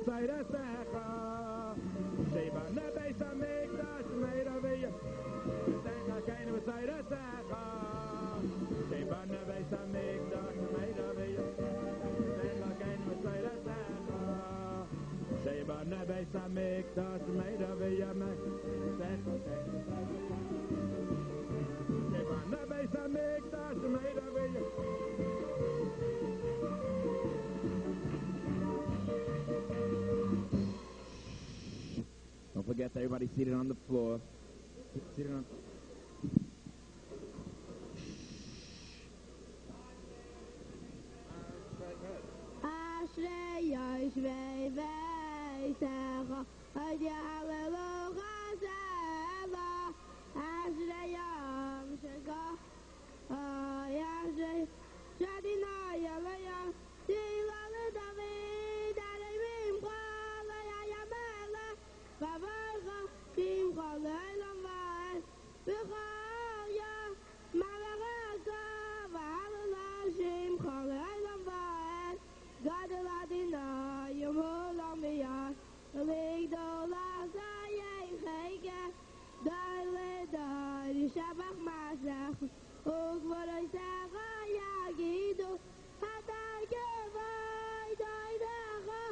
Messiah Secha. Sheba Nebe Samikdash Meidavia. Stand again with Messiah Secha. Sheba Nebe Samikdash Meidavia. Stand again with Messiah Secha. Sheba Nebe Samikdash Meidavia. Stand again. Sheba Nebe Samikdash Meidavia. Don't forget everybody seated on the floor. Seated on. Ashrei Yoshvei Veisecha Hadi Halelucha Seva Ashrei Yom Shega Ashrei Shadina Yalaya Tila David Alayim Chala Yamela Vavarcha Kimcha Leilam Vaes Vichaya Malachaka Vahalashim Chaleilam Vaes Gadol Adonai Yemulam V'yas V'ligdol Asayei Chayke Dai L'dai Shabach Masech Ugvoroi Secha Yagidu Hadai Kevai Dai Decha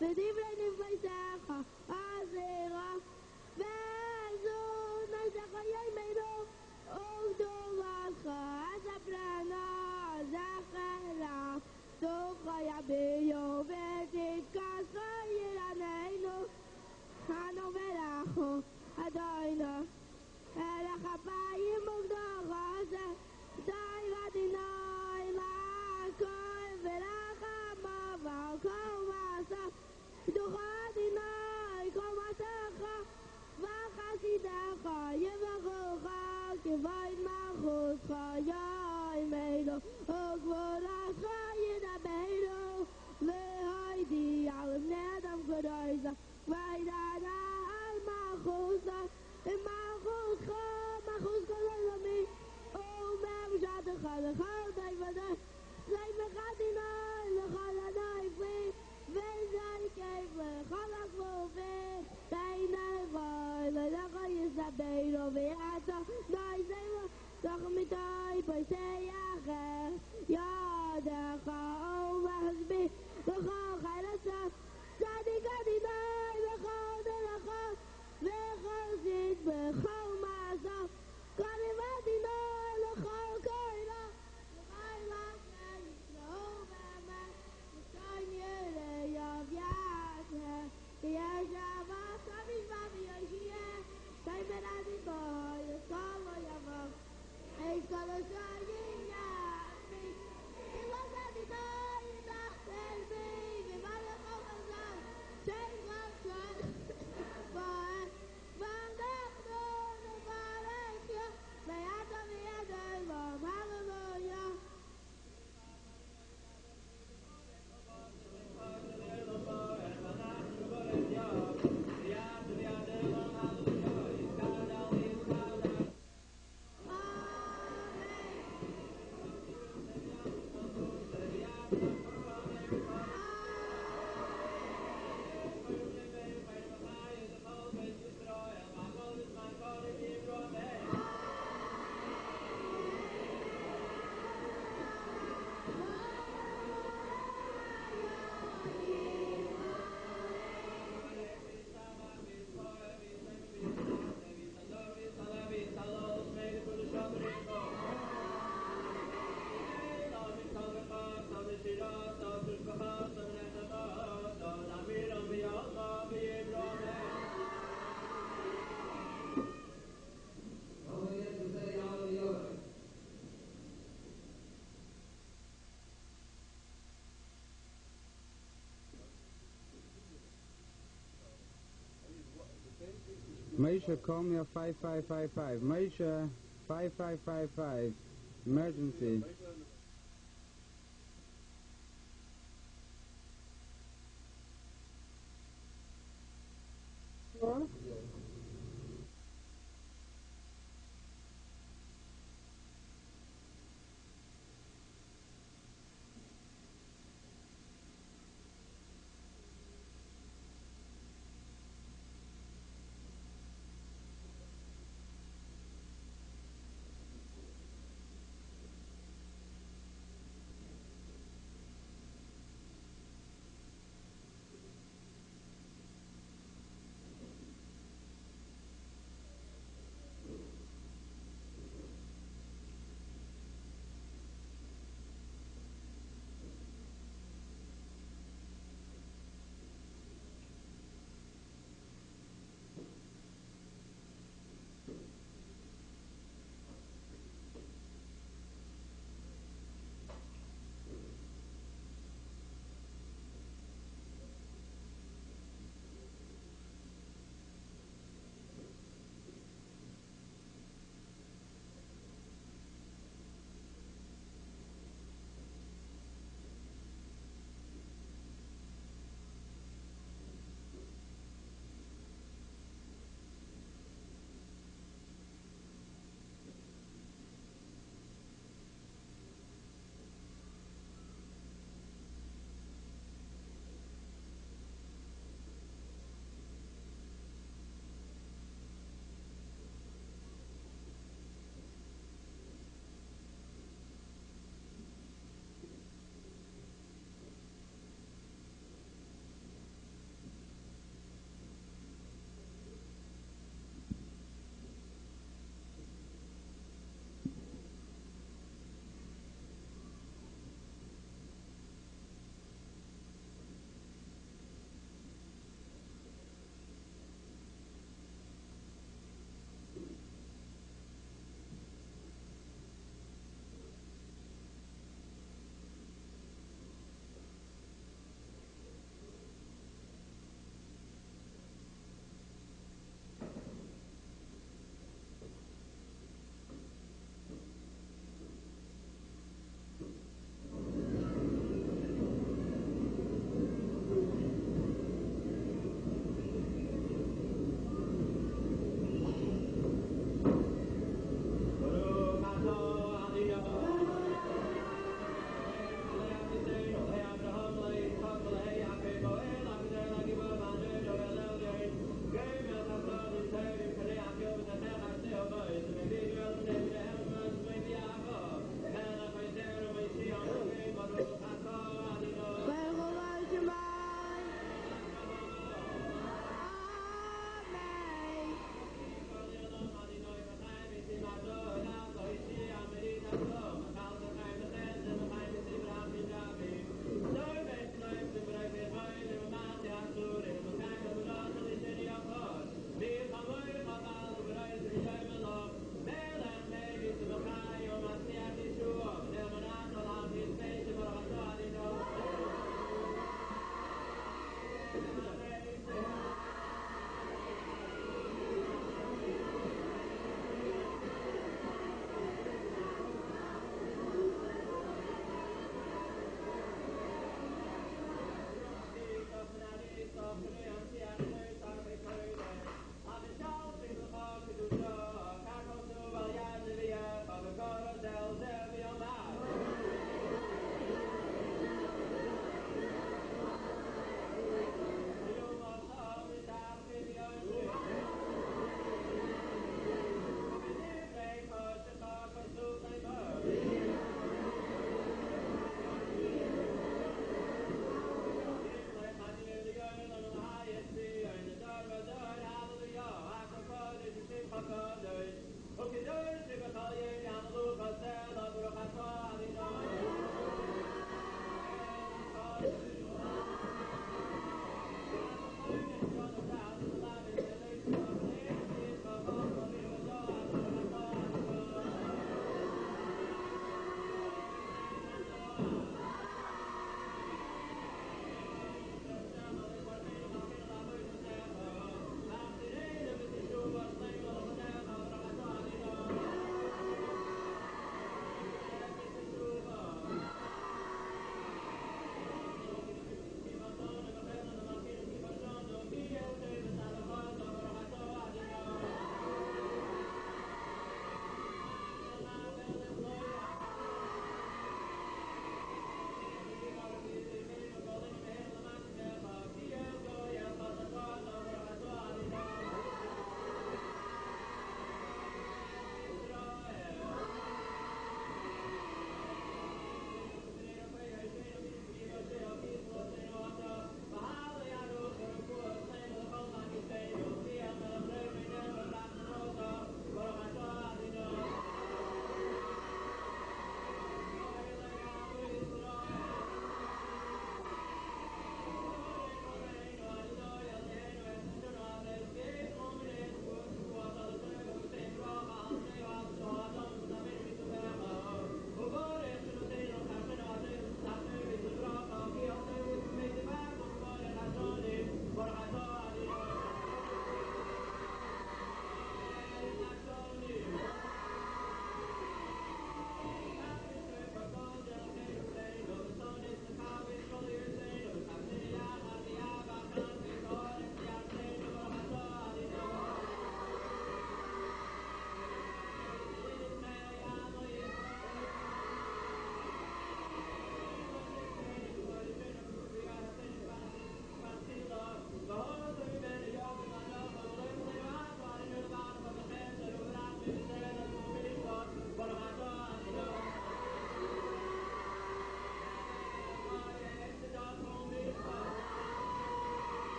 V'divrei Nivlei Secha Azera V'ezu Naisecha Yemeinu Ugdol Ascha Azaprana Zachera Dukha Yabiyo V'titkascha Yiraneinu Hanu V'rachu Adayna Erech Apayim Ugdocha Dai Vadinai L'akol V'rachama V'al Masa Dukha Adinai Kol Masecha V'chasidecha Yevachucha Kivayt Malchutcha Yaimenu Ugvorascha Yidabeinu V'hoidi Al Nedam Kodoisa V'aydana Al Malchutcha Malchutcha Malchutcha Lelami Umem Shadecha L'chol Dayvada Zay V'chadinai L'chol Adayfi V'zay Keif L'chol Akvofi Tainai V'ay L'lecha Yisabeinu V'yata Nai Zayla Tachmitai Paisei Acher Yadecha Umehzbi L'chol Chayrasa Tzadik Adinai L'chol Delecha V'chol Zid V'chol Masa Karim Adinai L'chol Koira L'chol Lachem L'chol V'emet L'chol Yirei Yav Yaseh V'yeshav Asamish V'yashiyeh Taimer Adinai L'chol Lo Yavav Eis Kol Hashayim Yasmi Ilas Adinai Nachtel Bi V'malech Ochazal Shem Chachal V'eh V'anechnu Nevarech Yeh V'yata V'yada Elam Hallelujah Moshe, call me a 5555. Moshe, 5555. Emergency.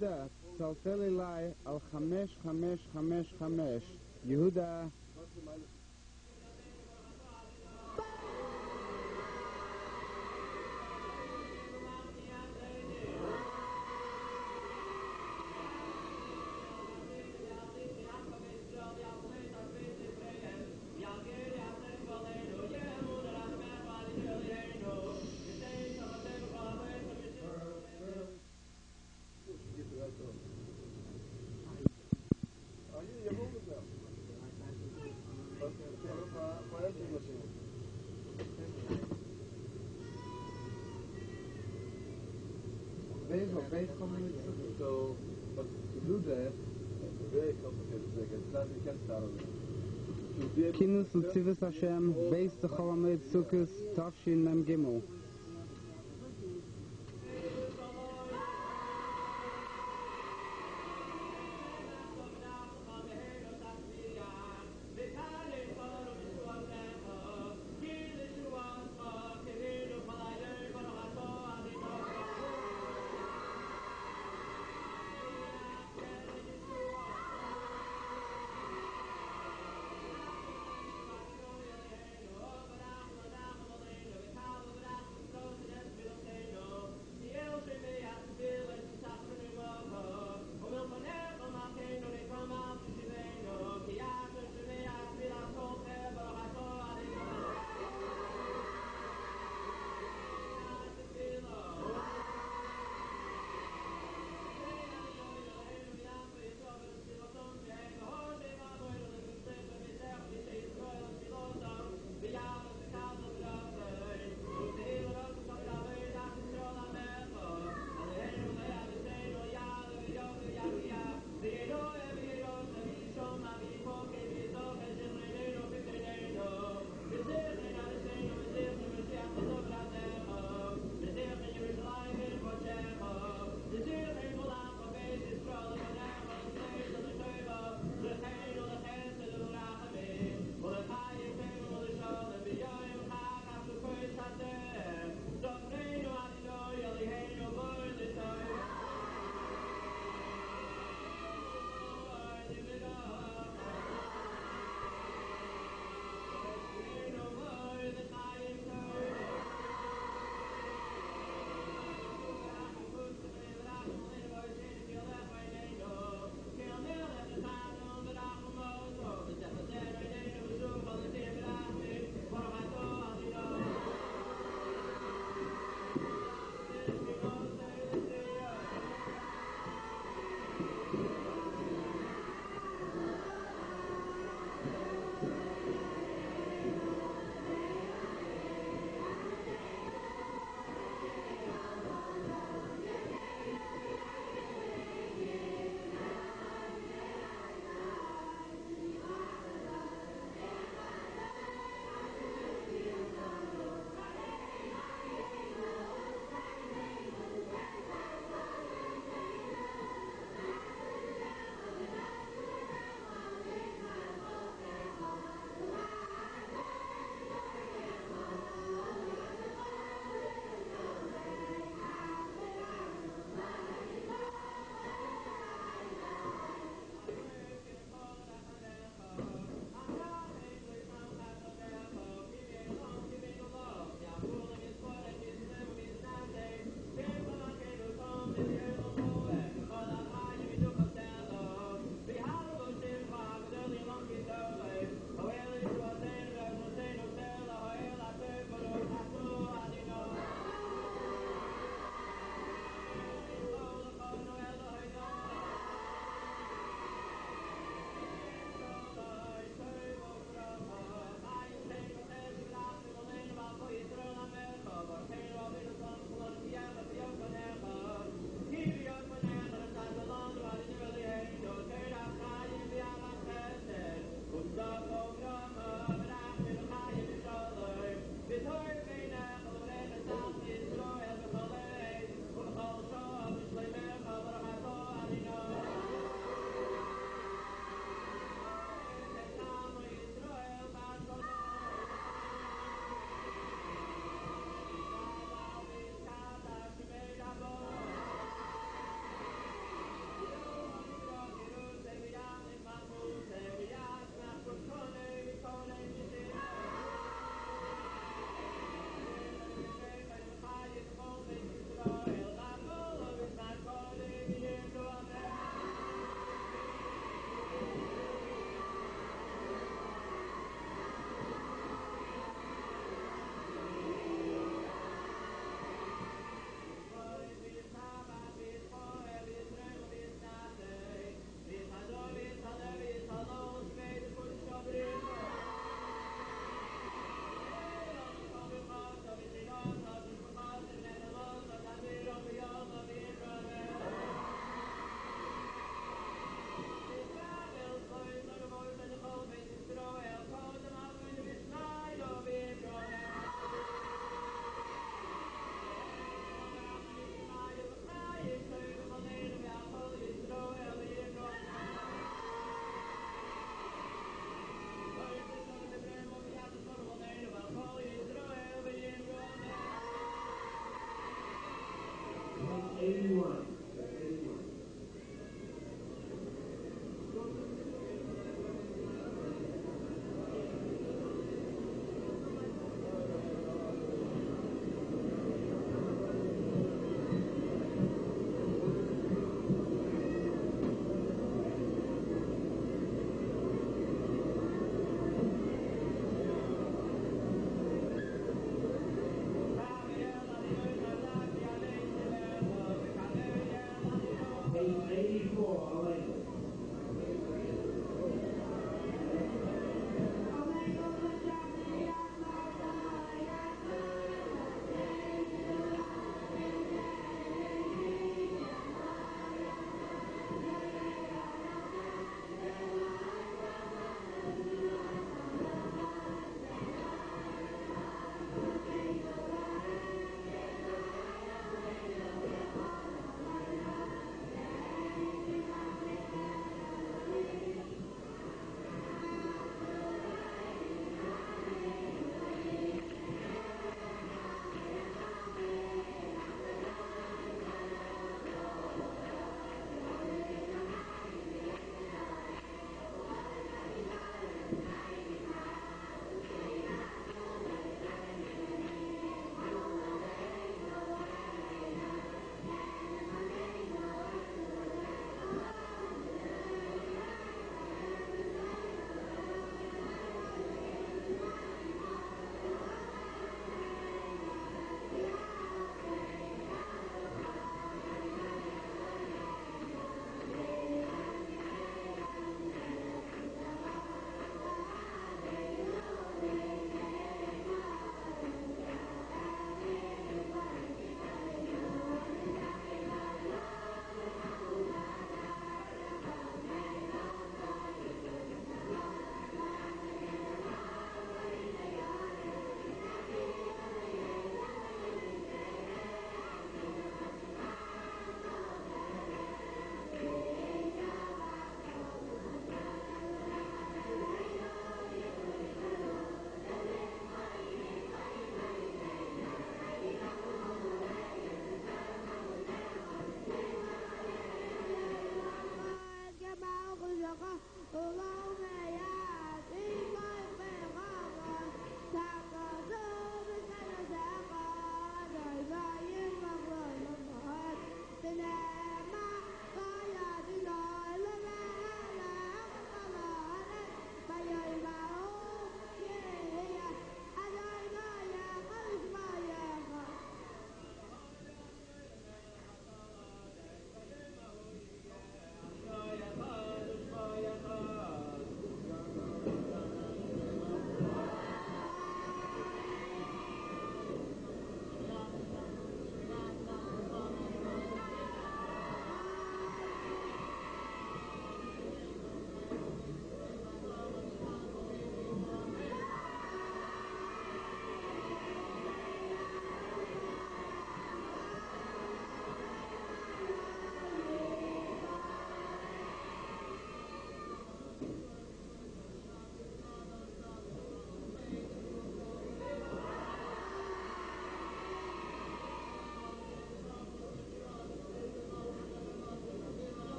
יהודה, צלצל אליי על 5555. יהודה. Base coming so but to do that it's very complicated thing. It's not you can't start on it. Kinus L'Tzivus Hashem, Beis Chol Hamoed Sukkos, Tafshin Mem Gimel.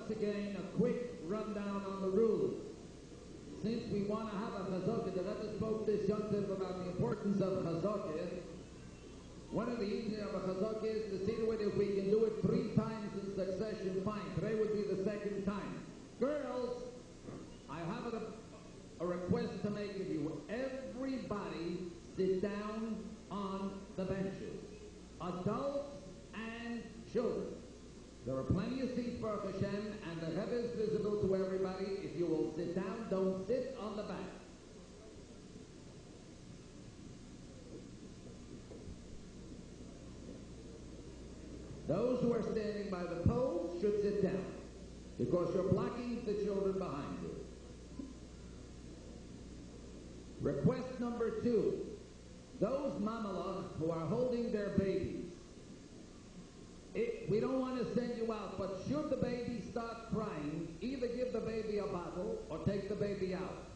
once again, a quick rundown on the rules. Since we want to have a chazakah, the Rebbe spoke this yontif about the importance of chazakah. One of the easier of a chazakah is to see to it if we can do it 3 times in succession, fine. Today would be the 2nd time. Girls, I have a request to make of you. Everybody sit down on the benches. Adults and children. There are plenty of seats for Hashem, and the Rebbe is visible to everybody. If you will sit down, don't sit on the back. Those who are standing by the poles should sit down, because you're blocking the children behind you. Request number 2. Those mamalach who are holding their babies, we don't want to send you out, but should the baby start crying, either give the baby a bottle or take the baby out.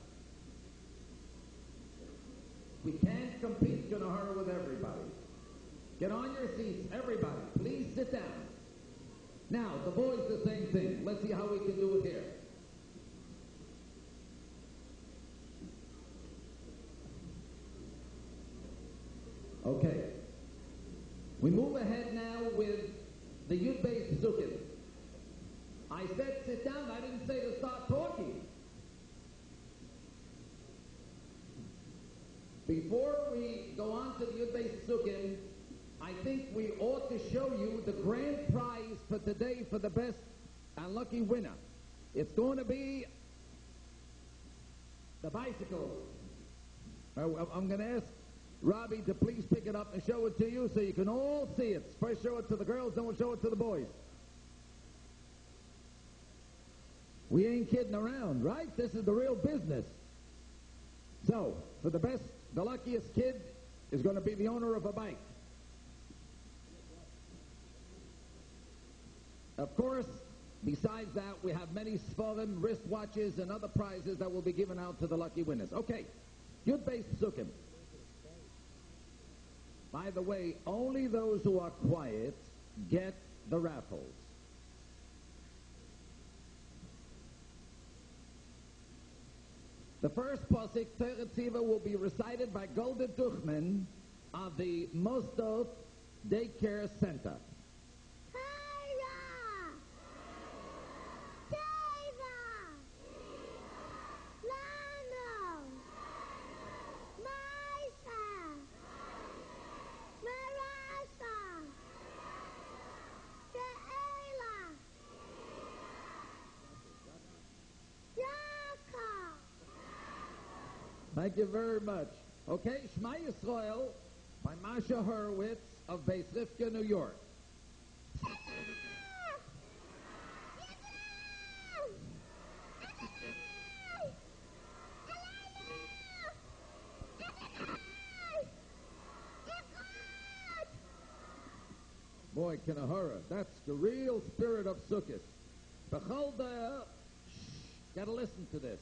We can't compete in a hurry with everybody. Get on your seats, everybody. Please sit down. Now, the boys, the same thing. Let's see how we can do it here. Okay. We move ahead now with the Yud-based Sukkot. I said sit down. I didn't say to start talking. Before we go on to the Yud-based Sukkot, I think we ought to show you the grand prize for today for the best and lucky winner. It's going to be the bicycle. I'm going to ask Robbie to please pick it up and show it to you so you can all see it. First show it to the girls, then we'll show it to the boys. We ain't kidding around, right? This is the real business. So, for the best, the luckiest kid is going to be the owner of a bike. Of course, besides that, we have many Sforim, wristwatches, and other prizes that will be given out to the lucky winners. Okay, Yud-based Sukkim. By the way, only those who are quiet get the raffles. The first Pasuk, Torah Tziva, will be recited by Golda Duchman of the Mosdot Daycare Center. Thank you very much. Okay, Shema Yisrael by Masha Horowitz of Beis Rivka, New York. Boy, Kinahara, that's the real spirit of Sukkot. Becholda, gotta listen to this.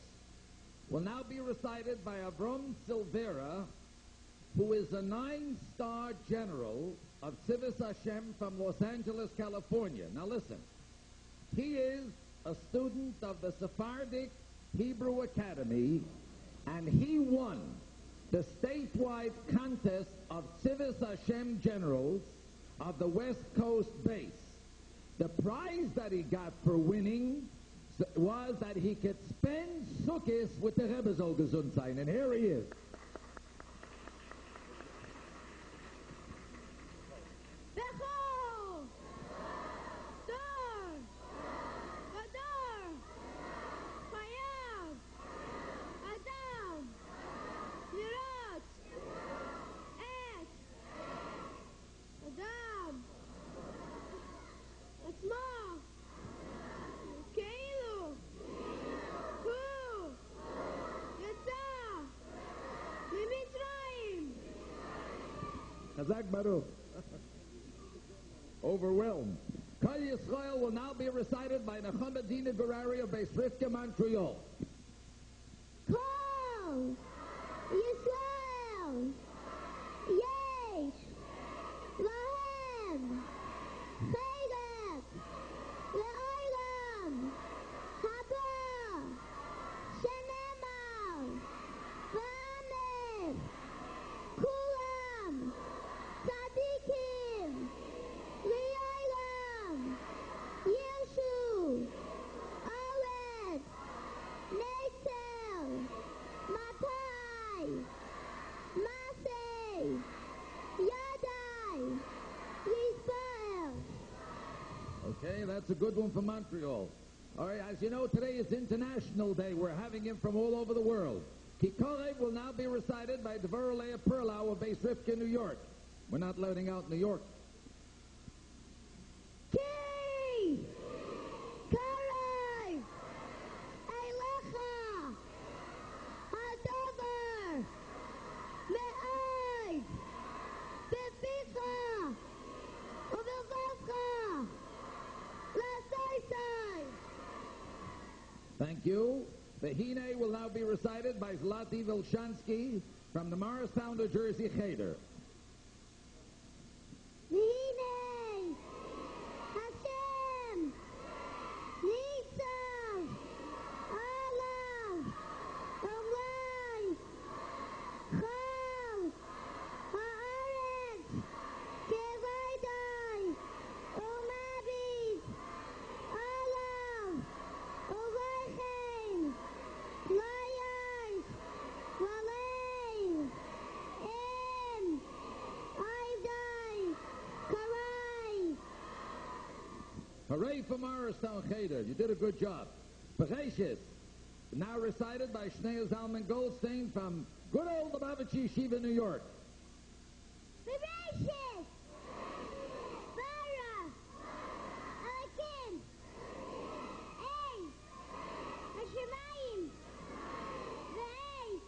Will now be recited by Avram Silvera, who is a 9-star general of Tzivos Hashem from Los Angeles, California. Now listen, he is a student of the Sephardic Hebrew Academy, and he won the statewide contest of Tzivos Hashem generals of the West Coast base. The prize that he got for winning was that he could spend Sukkos with the Rebbe Zol Gesund sein, and here he is. Chazak Baruch. Overwhelmed. Kol Yisrael will now be recited by Nechama Dina Gurari of Beis Rivka, Montreal. Kol Yisrael Yesh Lahem Chedek Le'olam Okay, that's a good one for Montreal. All right, as you know, today is International Day. We're having him from all over the world. Kikorev will now be recited by Devorah Leah Perlau of Beis Rivka, New York. We're not learning out New York. Ki! Korev! Eilecha! Hadover! Me'oid! Beficha! Uvilvoscha! Lasoisai! Thank you. The Hine will now be recited by Zlati Vilshansky from the Morristown, New Jersey Cheder. V'hinei, Hashem, Nitzav, Alav, Omlai, Chol, Haaretz, Kevaydai, Umavid, Alav, Uvachein, Layais, Valein, En, Aivdai, Karai. Hooray for Morristown Cheder. You did a good job. Bereshis, now recited by Shneur Zalman Goldstein from good old Lubavitch Yeshiva, New York. Bereshis, Bara, Alakim, Ein, Hashemayim, Ve'ez,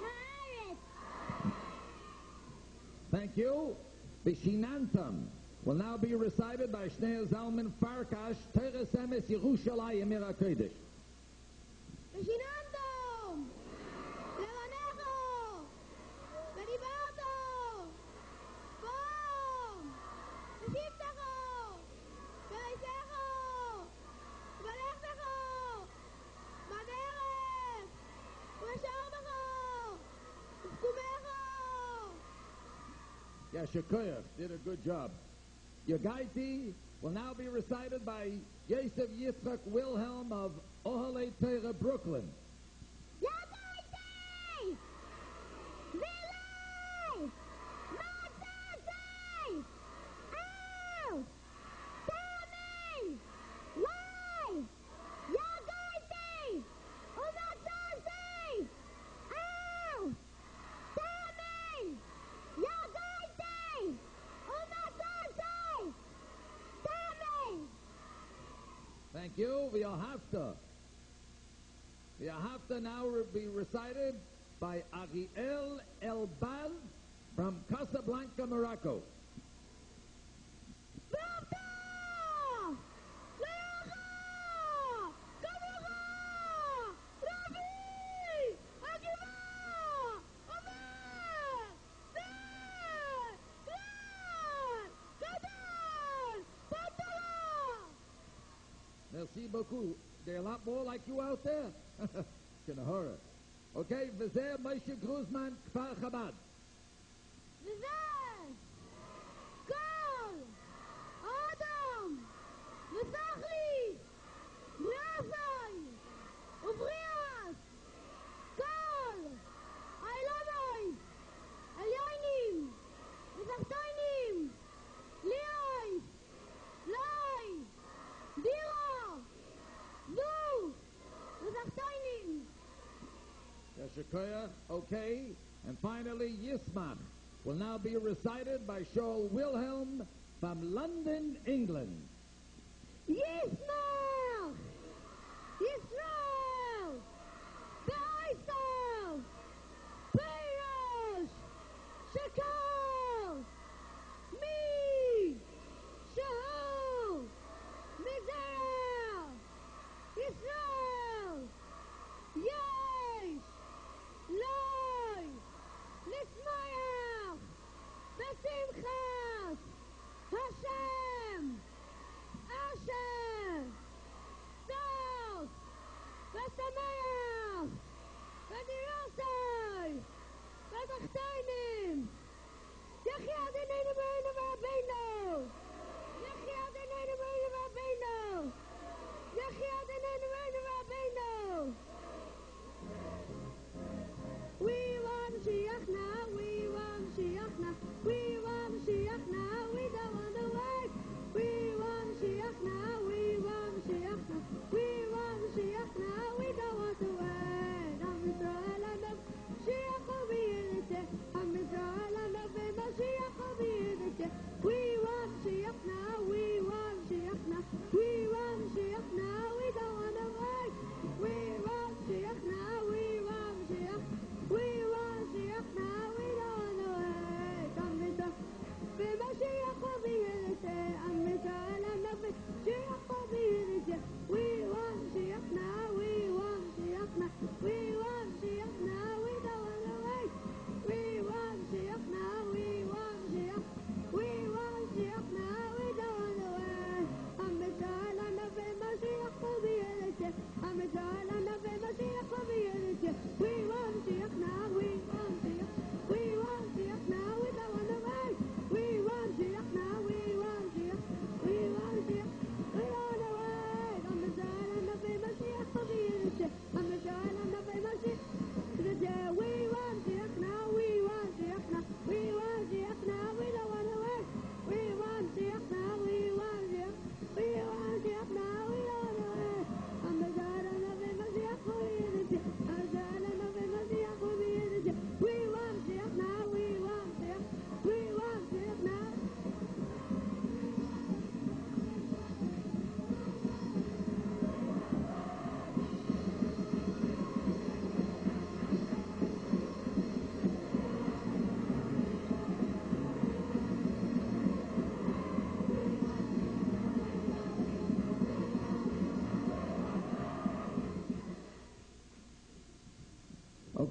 Haaretz. Thank you. Bishinantam will now be recited by Shneur Zalman Farkash, Teres Emes Yerushalayim Ira Kodesh. Beshinandom, Levanecho, Bedibardo, Bom, Beshiftecho, Bereisecho, Belechtecho, Baderech, Besharbecho, Skumecho. Yashikoyev did a good job. Yogaiti will now be recited by Yosef Yitzchak Wilhelm of Ohalei Torah, Brooklyn. Yagaitei! Vilei! Matzatei! Au! Tamei! Lai! Yagaitei! Umatzatei! Au! Tamei! Yagaitei! Umatzatei! Tamei! Thank you. The Ahavta now will be recited by Ariel Elbaz from Casablanca, Morocco. Bravo! Leacha! Kavacha! Ravi! Akiva! Omer! Zer! Glad! Gadol! Patala! Merci beaucoup. There are a lot more like you out there. Kinahora. Okay, Vizer Moshe Gruzman, Kfar Chabad. V'zeh! Kol! Adam! V'sachli! B'razai! Ubrias! Kol! Ailonoi! Elyonim! V'sachtoinim! Lioi! Loi! Diro! Du! V'sachtoinim! Yashikoya, okay. And finally, Yismach will now be recited by Chol Wilhelm from London, England. Yisrael! Yisrael! Be'aisel! Be'esh! Shekol! Mi! Shehu! Mizel! Yisrael! Yesh! Loi! Nismayach! Besimchas! Hashem!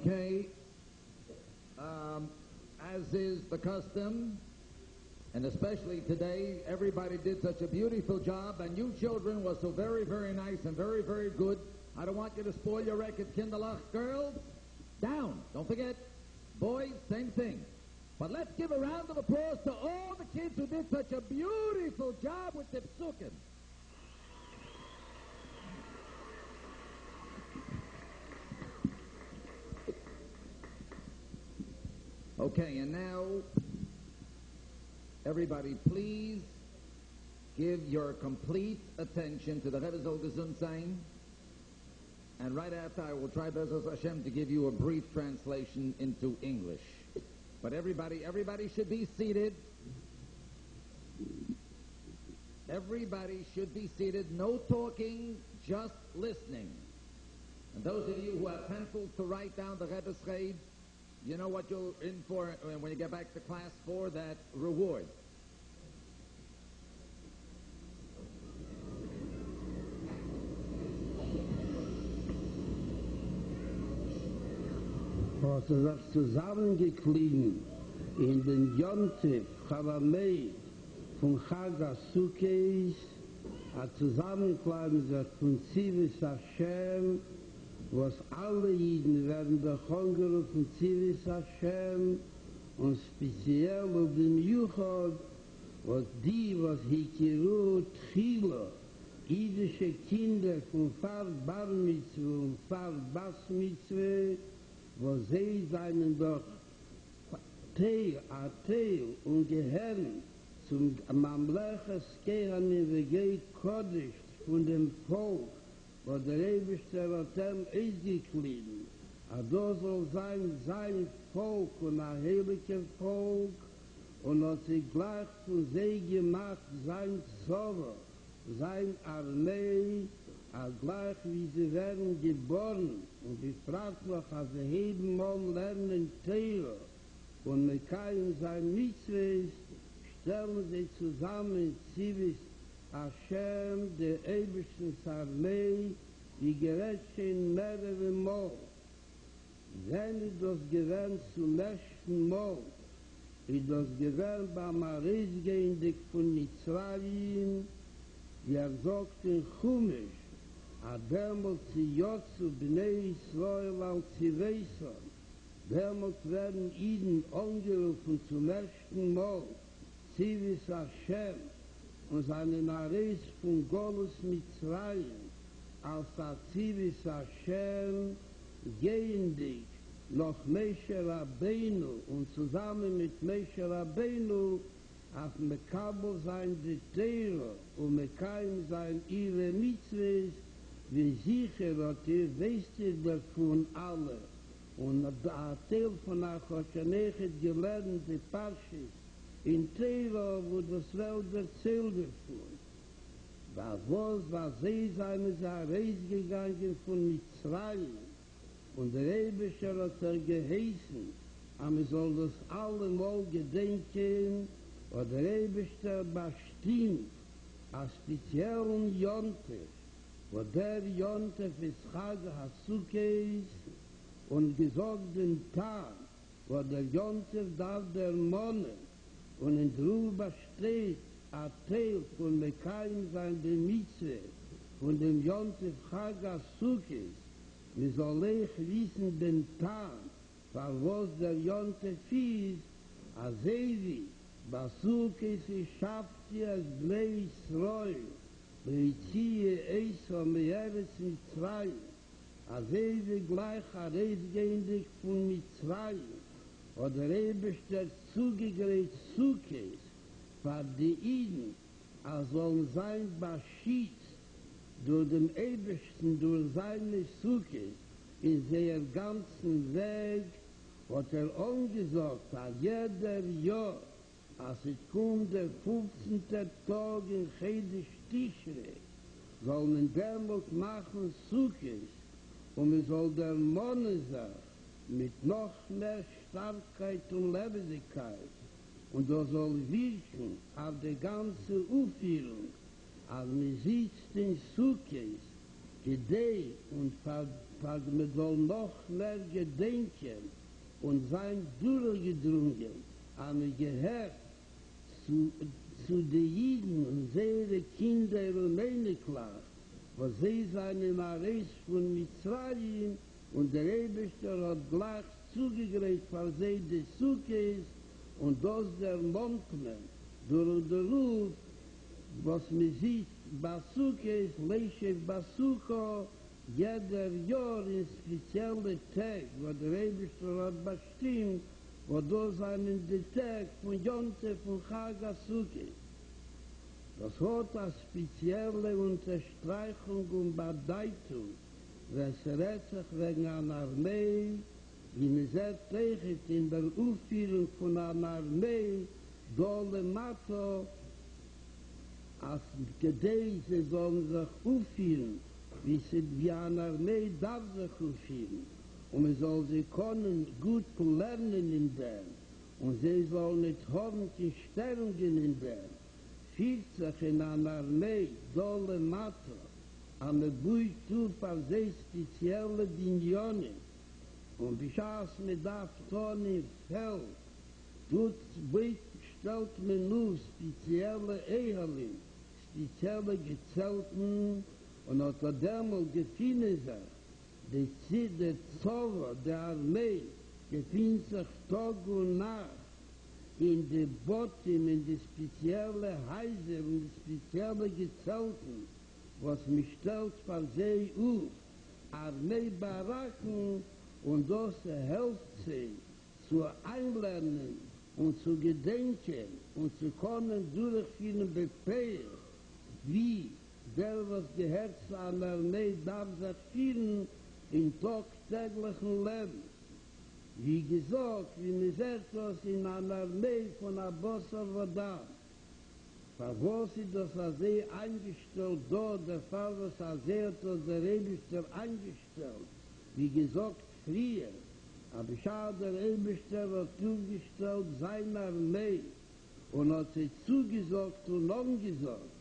Okay. As is the custom, and especially today, everybody did such a beautiful job, and you children were so very, very nice and very, very good. I don't want you to spoil your record, Kinderlach. Girls, down. Don't forget. Boys, same thing. But let's give a round of applause to all the kids who did such a beautiful job with the psukim. Okay, and now, everybody, please give your complete attention to the Rebbe soll gesund sein. And right after, I will try, Bezos Hashem, to give you a brief translation into English. But everybody should be seated. Everybody should be seated. No talking, just listening. And those of you who have pencils to write down the Rebbe's Ched, you know what you're in for when you get back to class for that reward. Was das zusammengeklieben in den Jonte Chol Hamoed von Chag Sukkos, a zusammenkleiden sich von Zivis Hashem, was alle Jiden werden begerufen Zivis Hashem, und speziell auf dem Juchod, was die, was hikiru Tchilo, jüdische Kinder von Far Bar Mitzvah und Far Bas Mitzvah, wo sie seinen doch Teil und gehören zum Mamleches Kehan in Vegei Kodesh von dem Volk, wo der Ewigste Rotem ausgeklieden. Da soll sein Volk und ein heiliger Volk, und hat sich gleich von sie gemacht, sein Zauber, sein Armee, gleich wie sie werden geboren, und ich frage noch, als sie jeden Mal lernen Teile, und mit keinem sein Mitzvahs, stellen sie zusammen Zivis Hashem, der ewigsten Armee, wie gerät schon mehrere Mal. Wenn ich das gewähnt zum letzten Mal, ich das gewähnt beim Arisgehen von Mitzrayim, wie sagt in Chumash, Ademot zi Yotzu b'nei Yisrael al Ziveson, demot werden Iden angerufen zum ersten Mal, Zivis Hashem, und seine Nares von Golus Mitzrayim, als der Zivis Hashem, gehen dich noch Moshe Rabbeinu, und zusammen mit Moshe Rabbeinu, auf Mekabel sein die Teire, und Mekayim sein ihre Mitzvahs, wie sicher hat wisst ihr davon alle. Und der Teil von der Choshanechet gelernt, die Parshis, in Teira, wo das Welt erzählt davon. Was sie seien, ist rausgegangen von Mitzrayim. Und der Ebescher hat geheißen, aber soll das allemal gedenken, und der Ebescher bestimmt, als speziellen Jontef, wo der Jontef ist Chag Sukkos, und gesagt den Tag, wo der Jontef darf der Monne, und in drüber steht, a Teil von Mekayim sein der Mitzvah, von dem Jontef Chag Sukkos, wir sollen wissen den Tag, weil was der Jontef ist, a Sevi, Basukes ist schafft ihr als Blei Israel, Beiziehe Eisa Meeres Mitzrayim, a Sevi gleich a Reisgehendig von Mitzrayim, oder Rebester zugegräht Sukkos, für die Iden, a sollen sein Baschitz, durch den Ebersten, durch seine Sukkos, in seiner ganzen Weg, hat angesagt, a jeder Jahr, als es kommt der 15. Tag in Chedesh Tishre, soll man demut machen Sukkos, und man soll der Monne sein, mit noch mehr Starkheit und Lebendigkeit, und das soll wirken auf die ganze Aufführung, als man sitzt in Sukkos, Gedei und man soll noch mehr gedenken und sein durchgedrungen, aber gehört zu den Jiden und ihre Kinder und meine klar, was sie seinen Ares von Mitzrayim und der Eberster hat gleich zugegräht, weil sie die Sukkes und das der Montmen durch den Ruf, was man sieht, Basukes, Leishev Basuko, jeder Jahr in spezielle Tag, wo der Eberster hat bestimmt, wo das einen der Tag von Jonte von Chaga Sukkes. Das hat eine spezielle Unterstreichung und Bedeutung, wenn es redet sich wegen einer Armee, wie man sehr trägt in der Aufführung von einer Armee, Dole Mato, als Gedei, sie sollen sich aufführen, wie eine Armee darf sich aufführen. Und man soll sie können gut lernen in dem. Und sie sollen nicht haben die Störungen in dem. Fühlt sich in einer Armee, Dole Mato, an der Buitu für sehr spezielle Dinge. Und wie schaß man darf tun im Feld, stellt man nur spezielle Ehelim, spezielle Gezelten, und hat er damals gefunden sich, der Zauber der Armee gefindet sich Tag und Nacht in die Botten, in die spezielle Häuser, in die spezielle Gezelten, was mich stellt von sie auf, Armee-Baracken, und das hilft sie zu einlernen und zu gedenken und zu können durchführen Befehl, wie der, was gehört zu einer Armee, darf sich führen im tagtäglichen Leben. Wie gesagt, wie man sagt, was in einer Armee von Abosser Vodam, was ist das Asee eingestellt, dort der Fall, was Asee hat, was der Rebischter eingestellt, wie gesagt, früher, aber schau, der Rebischter hat zugestellt seine Armee und hat sie zugesagt und umgesagt.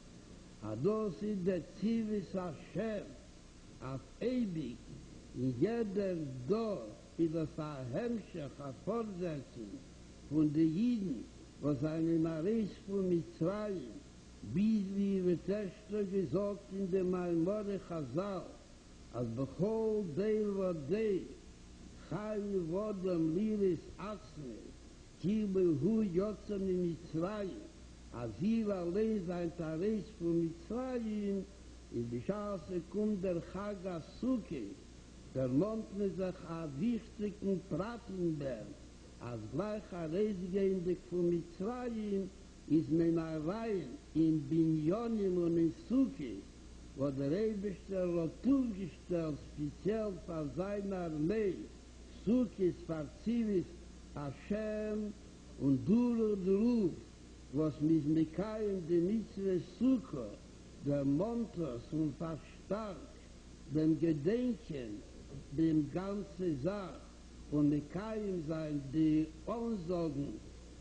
Das ist der Zivis Hashem, auf ewig, in jeder Dor, ist das ein Hemmschach, ein Fortsetzen von den Jiden, was einen Ares von Mitzrayim, wie wird Esther gesagt in dem Maimore Chazal, als Bechol Deil wa Deil, Chai Vodam Liris Atzme, Kibel Hu Yotzam in Mitzrayim, als hier allein sein Tares von Mitzrayim, in die Chance kommt der Chaga Sukkos, der lohnt mit sich ein wichtigen Pratenberg, als gleich ein Reisgehende von Mitzrayim, ist man allein in Binyonim und in Sukkos, wo der Eberster hat zugestellt, speziell für seine Armee, Sukkos für Zivis Hashem und Ruf, was mit Mikaim de Mitzvah Sukkot, der Montos und Verstärk, dem Gedenken, dem ganzen Sach, und Mikaim sein die Ansagen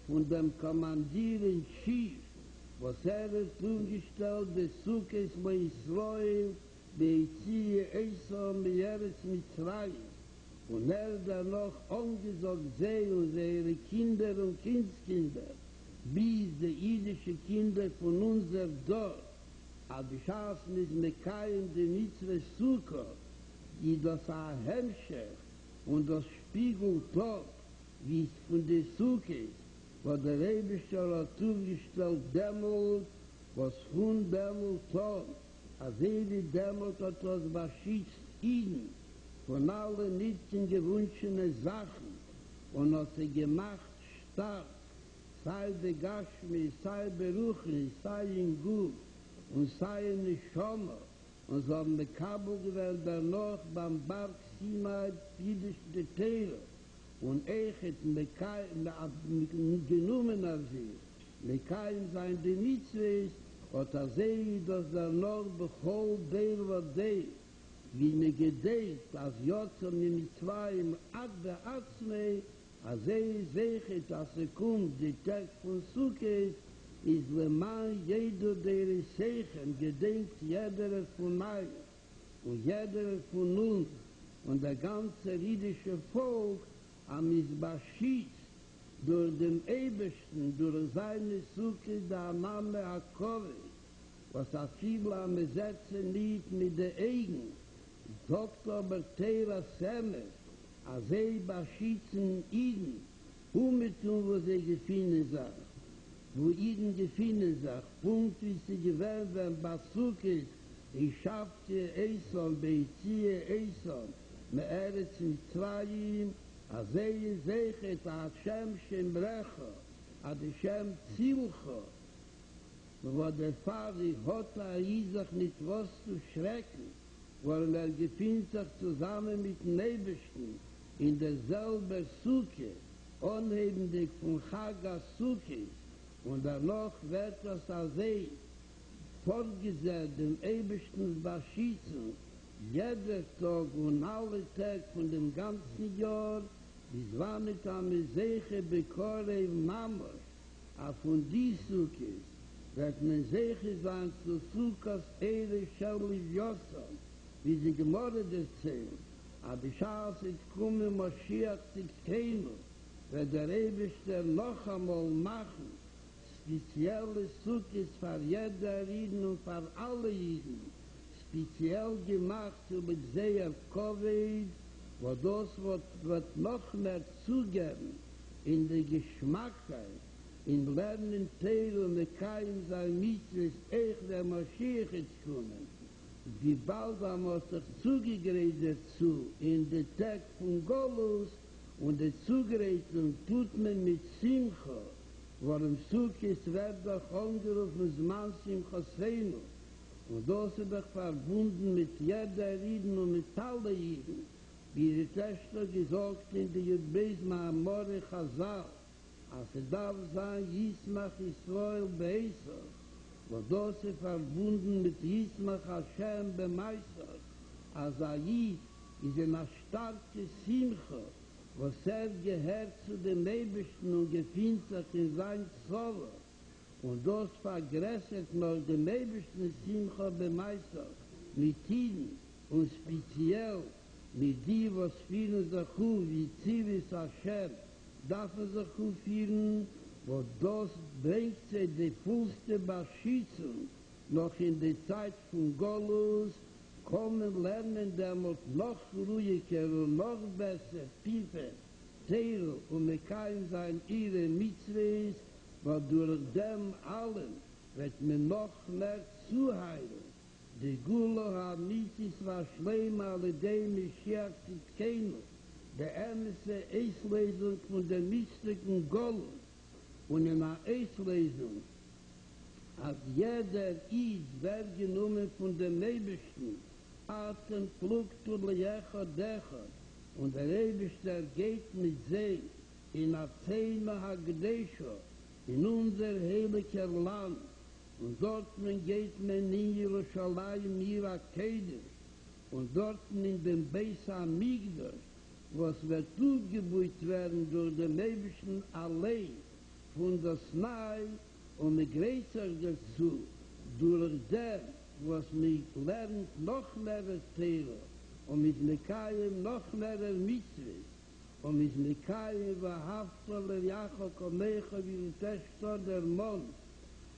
von dem Kommandier in Chief, was hat zugestellt, des Sukkos bei Israel, bei Ziehe Esau, bei Eretz Mitzrayim, und danach angesagt, sie und ihre Kinder und Kindskinder, bis die jüdische Kinder von unser Dorf, aber ich habe mit Mekayim die Mitzvah Sukkot, die das ein Hemmschach und das Spiegeltop, wie es von den Sukkos, wo der Rebischer hat zugestellt, dämmelt, was von dämmelt hat, als wie dämmelt hat das beschützt ihn von allen nicht gewünschenen Sachen und hat sie gemacht stark, sei begashmi, sei beruchni, sei in Gut und sei in Nishoma und so haben die Kabel gewählt danach beim Berg Sinai jüdisch de Teire und Echet genommen auf sie. Mekaim sein die Mitzvahs und sehe, dass danach bechol der wa der, wie mir gedenkt, als Jotzam in Mitzvahim ad der Atzmei, als sechet, als kommt, die Tag von Sukkot, ist le man jeder der Sechen, gedenkt jeder von mir. und jeder von uns und der ganze jüdische Volk am Isbashit durch den Ebersten, durch seine Suche der Name Hakove, was a viel am Setzen nicht mit der Egen, Dr. Bertela Semmer, a sie Baschitzen Iden, umgetun, wo sie gefunden sind, wo Iden gefunden sind, Punkt, wie sie gewählt werden, Basukis, ich schaffte Eison, Beiziehe Eison, me Eretz Mitzrayim, a sie sechet, a Hashem Shem Recha, a Hashem Zilcha, wo der Pfarrer hat Isaac nicht was zu schrecken, weil gefindt sich zusammen mit dem Nebesten in derselbe Sukke, unhebendig von Chaga Sukke, und danach wird das See vorgesetzt, dem Ebersten Baschitzen, jeder Tag und alle Tag von dem ganzen Jahr, bis wann ich am Seche bekore Mama, a von die Sukke, wird man Seche sein zu Sukkos Ere Scherli Yossam, wie sie gemordet erzählen, aber schaß ich komme Moschiach sich käme, wird der Eberste noch einmal machen, spezielle Sukkis für jeder Jiden und für alle Jiden, speziell gemacht über sehr Covid, wo das wird noch mehr zugeben in der Geschmackheit, in Lernen Teil und Mekayim sein Mitzvahs, der Moschiach jetzt kommen. Wie bald haben wir sich zugegerät dazu in den Tag von Golus und die Zugerätung tut man mit Simcha, warum Sukkis wird doch angerufen als Mann Simcha Seinu. Und das ist doch verbunden mit jeder Jiden und mit allen Jiden. Wie die Töchter gesagt in der Judbeis Ma'amore Chazal, als darf sein, Yismach Yisrael Beisach, wo das ist verbunden mit Yismach Hashem B'Meisach, als Ayid ist eine starke Simcha, was gehört zu dem Ebersten und gefindt sich in sein Zoller. Und das vergrößert noch dem Ebersten Simcha B'Meisach, mit ihnen und speziell mit die, was vielen sich wie Zivis Hashem, darf man sich führen, wo das bringt sie die vollste Beschitzung noch in die Zeit von Golus, kommen lernen damit noch ruhiger und noch besser Piepe, Teil und Mekayim sein ihre Mitzvahs, wo durch dem allen wird man noch mehr zuheilen. Die Gula Hamitis war schleim alle dem Mischiach Zitkenu, der ernste Eislesung von der mystiken Golus, und in der Eislesung, als jeder Eid wird genommen von dem Ebersten, Atem flugt und Lecha Decha, und der Eberste geht mit See in der Zema Hagdesha, in unser heiliger Land, und dort geht man in Jerusalem Mira Kedesh, und dort in dem Beis Hamikdash, was wird zugebeut werden durch den Ebersten allein, von der Snai und mit größer dazu, durch der, was mich lernt, noch mehr Teile, und mit Mekayim noch mehr Mitzvahs, und mit Mekayim Haftaler Jakob Komecha wie die Töchter der Mond,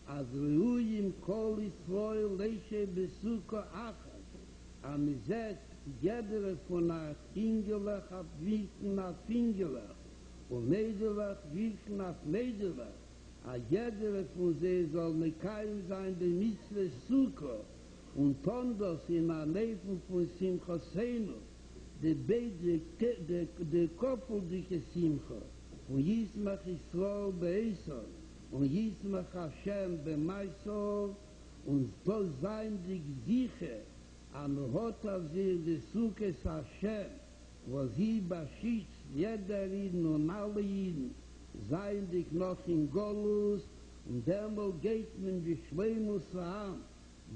als Ruhim Kol Yisrael Leishe Besuko Achas, am Zet jeder von der Fingelach ab Wirken nach Fingelach, und Mädelach wirken nach Mädelach, a jeder von sie soll Mekayim sein, der Mitzvah Sukkot, und Tondos in der Leben von Simcha Seinu, der koppeldicke Simcha, und Yismach Yisrael Be'eson, und Yismach Hashem B'Meisov, und soll sein die Gesiche, am Hotav sie des Sukkes Hashem, wo sie beschützt, jeder Jiden und alle Jiden, seien dich noch in Golus, und demol geht man die Schleimus an,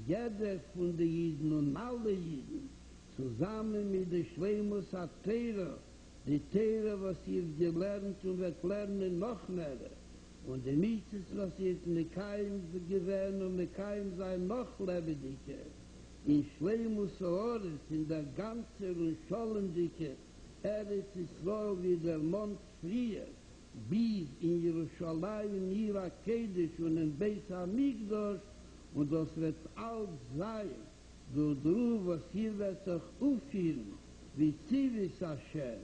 jeder von den Jiden und alle Jiden, zusammen mit der Schleimus a Teira, die Teira, was ihr gelernt und wird lernen noch mehr, und die Mitzes, was ihr Mekayim gewähren und Mekayim sein noch lebendiger, in Schleimus Ores, in der ganzen und Schollendicke, Eretz Yisrael wie der Mond frier, bis in Jerusalem, Ira Kedish und in Beis Hamikdash, und das wird alt sein, was hier wird sich aufführen, wie Zivis Hashem,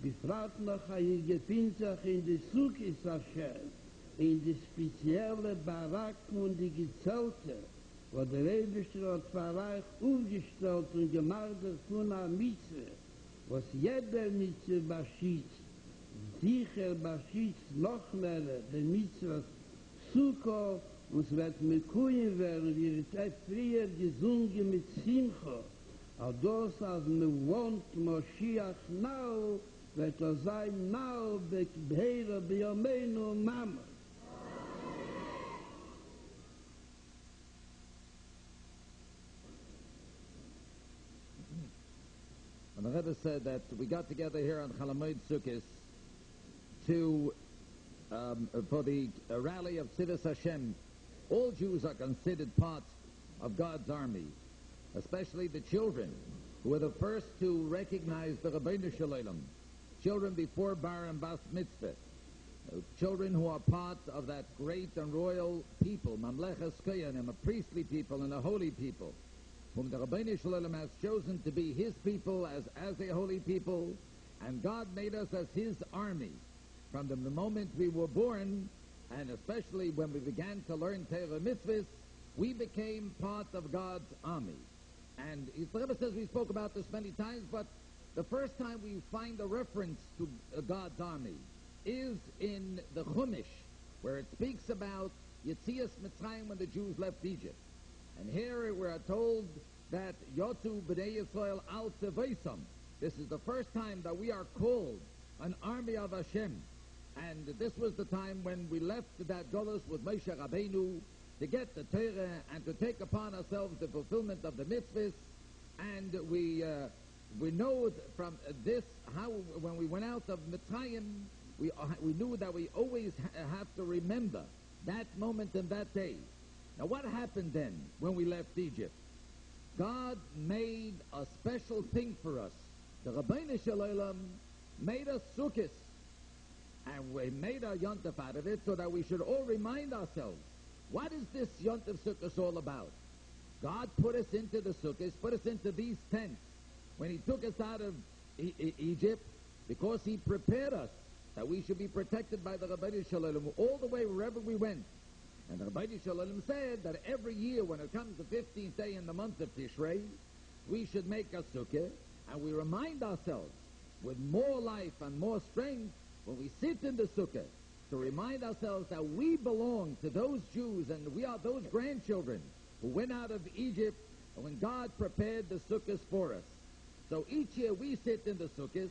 befragt noch, ihr gefindt sich in die Sukkis Hashem, in die spezielle Baracken und die Gezelte, wo der Rebischter hat Verreich aufgestellt und gemacht von einer Mitzwe, was jeder Mitzwe beschützt, sicher beschützt noch mehr der Mitzwe Sukkot, und es wird mit Kuhn werden, wie es hat früher gesungen mit Simcha, aber das, als man wohnt, Moschiach nau, wird sein nau, Beheira, Beyameinu, Mama. And the Rebbe said that we got together here on Chol Hamoed Sukkos to for the rally of Tzivos Hashem. All Jews are considered part of God's army, especially the children, who were the first to recognize the Rabbeinu Shalom, children before Bar and Bas Mitzvah, children who are part of that great and royal people, Mamleches Koyanim, a priestly people and a holy people, whom the Rabbeinu Shalom has chosen to be his people as a holy people, and God made us as his army. From the moment we were born, and especially when we began to learn Torah mitzvahs, we became part of God's army. And the Rebbe says we spoke about this many times, but the first time we find a reference to God's army is in the Chumash, where it speaks about Yetzias Mitzrayim when the Jews left Egypt. And here we are told that Yotzu B'nai Yisrael al Tzevaisam. This is the first time that we are called an army of Hashem. And this was the time when we left that Golus with Moshe Rabbeinu to get the Torah and to take upon ourselves the fulfillment of the mitzvahs. And we know from this how when we went out of Mitzrayim, we knew that we always have to remember that moment and that day. Now what happened then when we left Egypt? God made a special thing for us. The Rabbeinu Shalom made us Sukkos. And we made a Yontif out of it so that we should all remind ourselves, what is this Yontif Sukkos all about? God put us into the Sukkos, put us into these tents when he took us out of Egypt, because he prepared us that we should be protected by the Rabbeinu Shalom all the way wherever we went. And the Rabbeinu Shalom said that every year when it comes the 15th day in the month of Tishrei, we should make a Sukkah, and we remind ourselves with more life and more strength when we sit in the Sukkah, to remind ourselves that we belong to those Jews and we are those grandchildren who went out of Egypt when God prepared the Sukkahs for us. So each year we sit in the Sukkahs,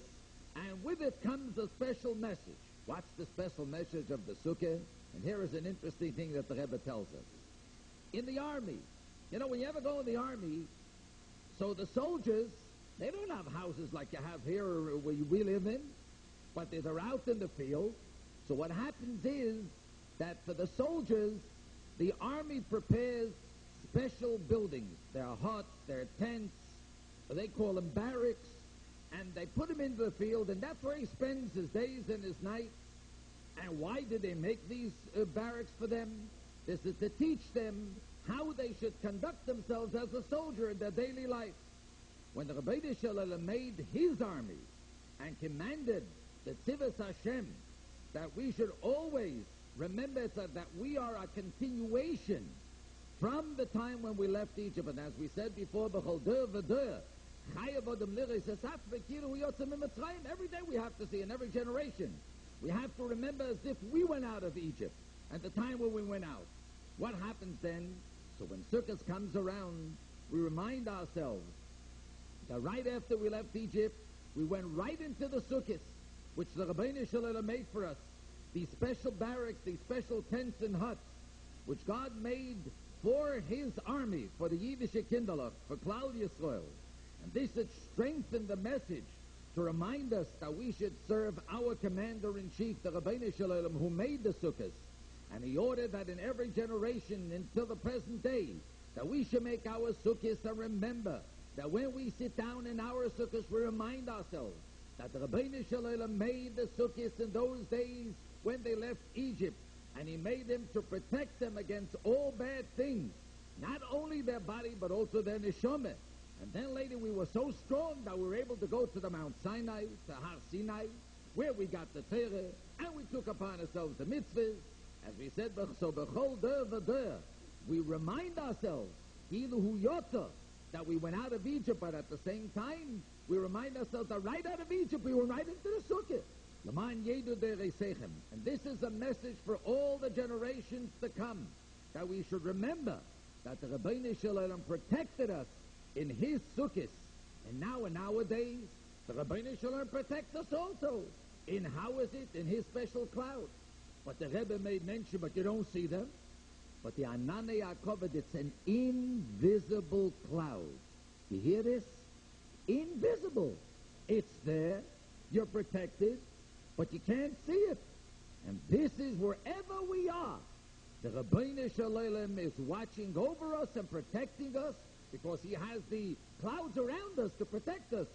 and with it comes a special message. What's the special message of the Sukkah? And here is an interesting thing that the Rebbe tells us. In the army, you know, when you ever go in the army, so the soldiers, they don't have houses like you have here or where we live in, but they're out in the field. So what happens is that for the soldiers, the army prepares special buildings. There are huts, there are tents, they call them barracks, and they put him into the field, and that's where he spends his days and his nights. And why did they make these barracks for them? This is to teach them how they should conduct themselves as a soldier in their daily life. When the Rabbeinu Shalom made his army and commanded the Tzivos Hashem that we should always remember that we are a continuation from the time when we left Egypt. And as we said before, every day we have to see, in every generation, we have to remember as if we went out of Egypt at the time when we went out. What happens then? So when Sukkot comes around, we remind ourselves that right after we left Egypt, we went right into the Sukkot, which the Rabbeinu Shalom made for us, these special barracks, these special tents and huts, which God made for his army, for the Yiddish Kinderlach, for Klal Yisrael. And this had strengthened the message to remind us that we should serve our commander-in-chief, the Rabbeinu Shalom, who made the Sukkot. And he ordered that in every generation until the present day, that we should make our sukkahs and remember that when we sit down in our sukkahs, we remind ourselves that the Rabbeinu Shalom made the sukkahs in those days when they left Egypt, and he made them to protect them against all bad things, not only their body but also their neshama. And then later we were so strong that we were able to go to the Mount Sinai, to Har Sinai, where we got the Torah, and we took upon ourselves the mitzvahs. As we said, so b'chol der v'der, we remind ourselves, Kilu hu yotza, that we went out of Egypt, but at the same time, we remind ourselves that right out of Egypt, we went right into the sukkah. L'man yedu dereisechem. And this is a message for all the generations to come, that we should remember that the Rabbeinu Shalom protected us in his sukkahs. And now, nowadays, the Rabbeinu Shalom protects us also. In how is it? In his special cloud. But the Rebbe made mention, but you don't see them. But the Ananei HaKovod, it's an invisible cloud. You hear this? Invisible. It's there. You're protected, but you can't see it. And this is wherever we are. The Rabbeinu Shalom is watching over us and protecting us because he has the clouds around us to protect us,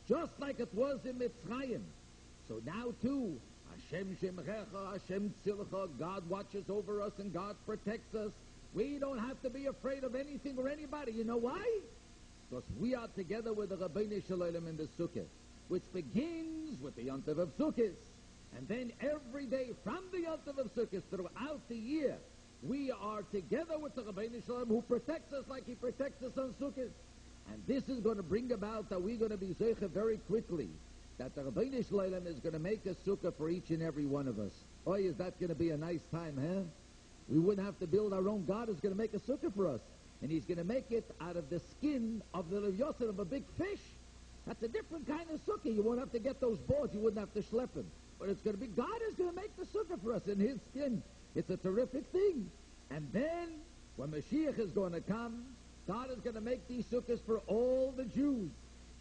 just like it was in Mitzrayim. So now too, Hashem Shemrecha, Hashem Tzilcha, God watches over us and God protects us. We don't have to be afraid of anything or anybody. You know why? Because we are together with the Rabbeinu Shalom in the Sukkah, which begins with the Yontiv of Sukkot. And then every day from the Yontiv of Sukkot throughout the year, we are together with the Rabbeinu Shalom who protects us like he protects us on Sukkot. And this is going to bring about that we're going to be Zeicha very quickly, that the Rabbeinu Shalom is going to make a sukkah for each and every one of us. Oh, is that going to be a nice time, huh? We wouldn't have to build our own. God is going to make a sukkah for us. And he's going to make it out of the skin of the Yosef of a big fish. That's a different kind of sukkah. You won't have to get those boards. You wouldn't have to schlep them. But it's going to be, God is going to make the sukkah for us in his skin. It's a terrific thing. And then, when Mashiach is going to come, God is going to make these sukkahs for all the Jews.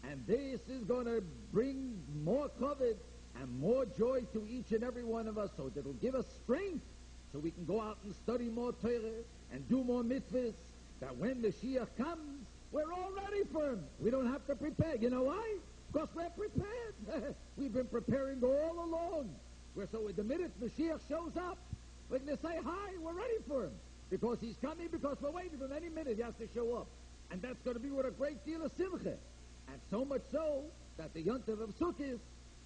And this is going to bring more covet and more joy to each and every one of us, so that it'll give us strength so we can go out and study more Torah and do more mitzvahs, that when the Mashiach comes, we're all ready for him. We don't have to prepare. You know why? Because we're prepared. We've been preparing all along. So the minute Mashiach shows up, we're going to say, hi, we're ready for him. Because he's coming, because we're waiting for him. Any minute he has to show up. And that's going to be with a great deal of simcha. And so much so that the Yontiv of Sukkot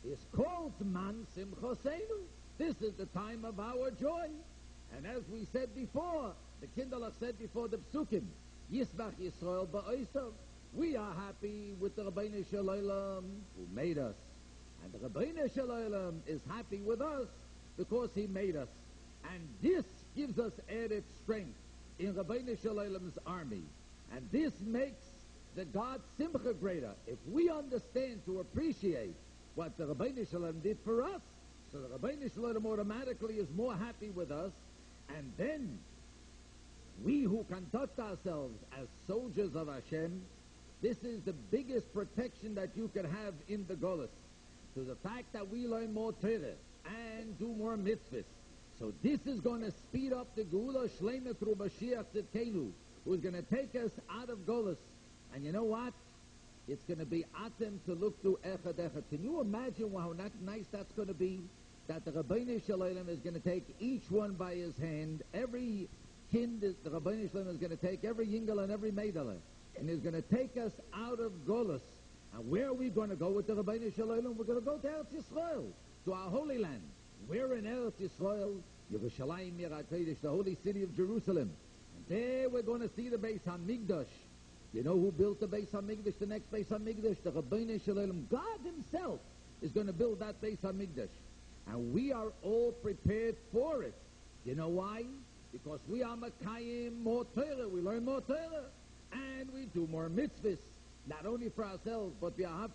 is called Man Simchosenu. This is the time of our joy. And as we said before, the Kinderlach said before the Psukim, Yisbach Yisrael Ba'osav. We are happy with the Rabbeinu Shalom who made us. And the Rabbeinu Shalom is happy with us because he made us. And this gives us added strength in Rabbeinu Shalom's army. And this makes the God Simcha greater. If we understand to appreciate what the Rabbeinu Shalom did for us, so the Rabbeinu Shalom automatically is more happy with us, and then we who conduct ourselves as soldiers of Hashem, this is the biggest protection that you can have in the Golus. So the fact that we learn more Torah and do more mitzvahs. So this is going to speed up the Geula Shlema through Mashiach Tzidkenu, who's going to take us out of Golus. And you know what? It's going to be Atem to look through Echad Echad. Can you imagine how nice that's going to be? That the Rabbeinu Shalom is going to take each one by his hand. Every kind, the Rabbeinu Shalom is going to take every Yingel and every Meidele. And he's going to take us out of Golus. And where are we going to go with the Rabbeinu Shalom? We're going to go to Eretz Yisrael, to our Holy Land. We're in Eretz Yisrael, Yerushalayim Yirat Kodesh, the holy city of Jerusalem. And there we're going to see the Beis HaMikdash. You know who built the Beis HaMikdash, the next Beis HaMikdash? The Rabbeinu Shalom. God himself is going to build that Beis HaMikdash. And we are all prepared for it. You know why? Because we are Makayim more Torah. We learn more Torah. And we do more mitzvahs. Not only for ourselves, but we are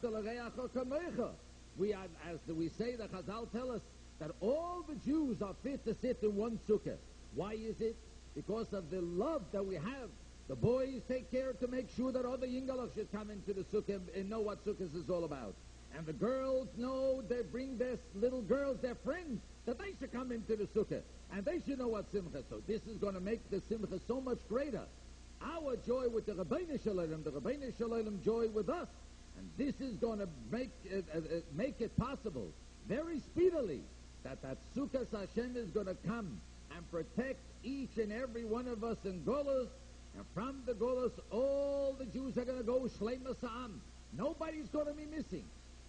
We are, as we say, the Chazal tell us that all the Jews are fit to sit in one sukkah. Why is it? Because of the love that we have. The boys take care to make sure that all the Yingalach should come into the sukkah and know what sukkahs is all about. And the girls know, they bring their little girls, their friends, that they should come into the sukkah. And they should know what simcha is. So this is going to make the simcha so much greater. our joy with the Rabbeinu Shalom, the Rabbeinu Shalom joy with us. And this is going to make it possible very speedily that Sukkos Hashem is going to come and protect each and every one of us in Golos. And from the Golos, all the Jews are going to go Shleimus Ha'am. Nobody's going to be missing.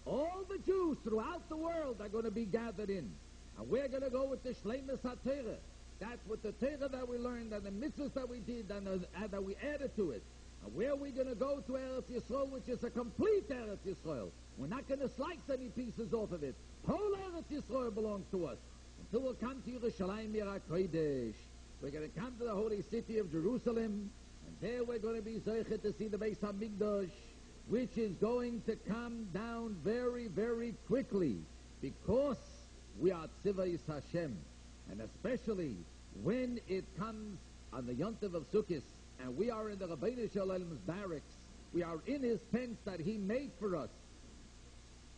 All the Jews throughout the world are going to be gathered in. And we're going to go with the Shleimus HaTorah. That's with the Torah that we learned and the mitzvahs that we did and that we added to it. And where are we going to go to Eretz Yisrael, which is a complete Eretz Yisrael? We're not going to slice any pieces off of it. Whole Eretz Yisrael belongs to us. Until we'll come to Yerushalayim Yira Kodesh. We're going to come to the holy city of Jerusalem. And there we're going to be zeichet to see the Beis HaMikdash, which is going to come down very, very quickly. Because we are Tzivayis Hashem. And especially when it comes on the Yontiv of Sukkos, and we are in the Rabbeinu Shalom's barracks, we are in his tents that he made for us,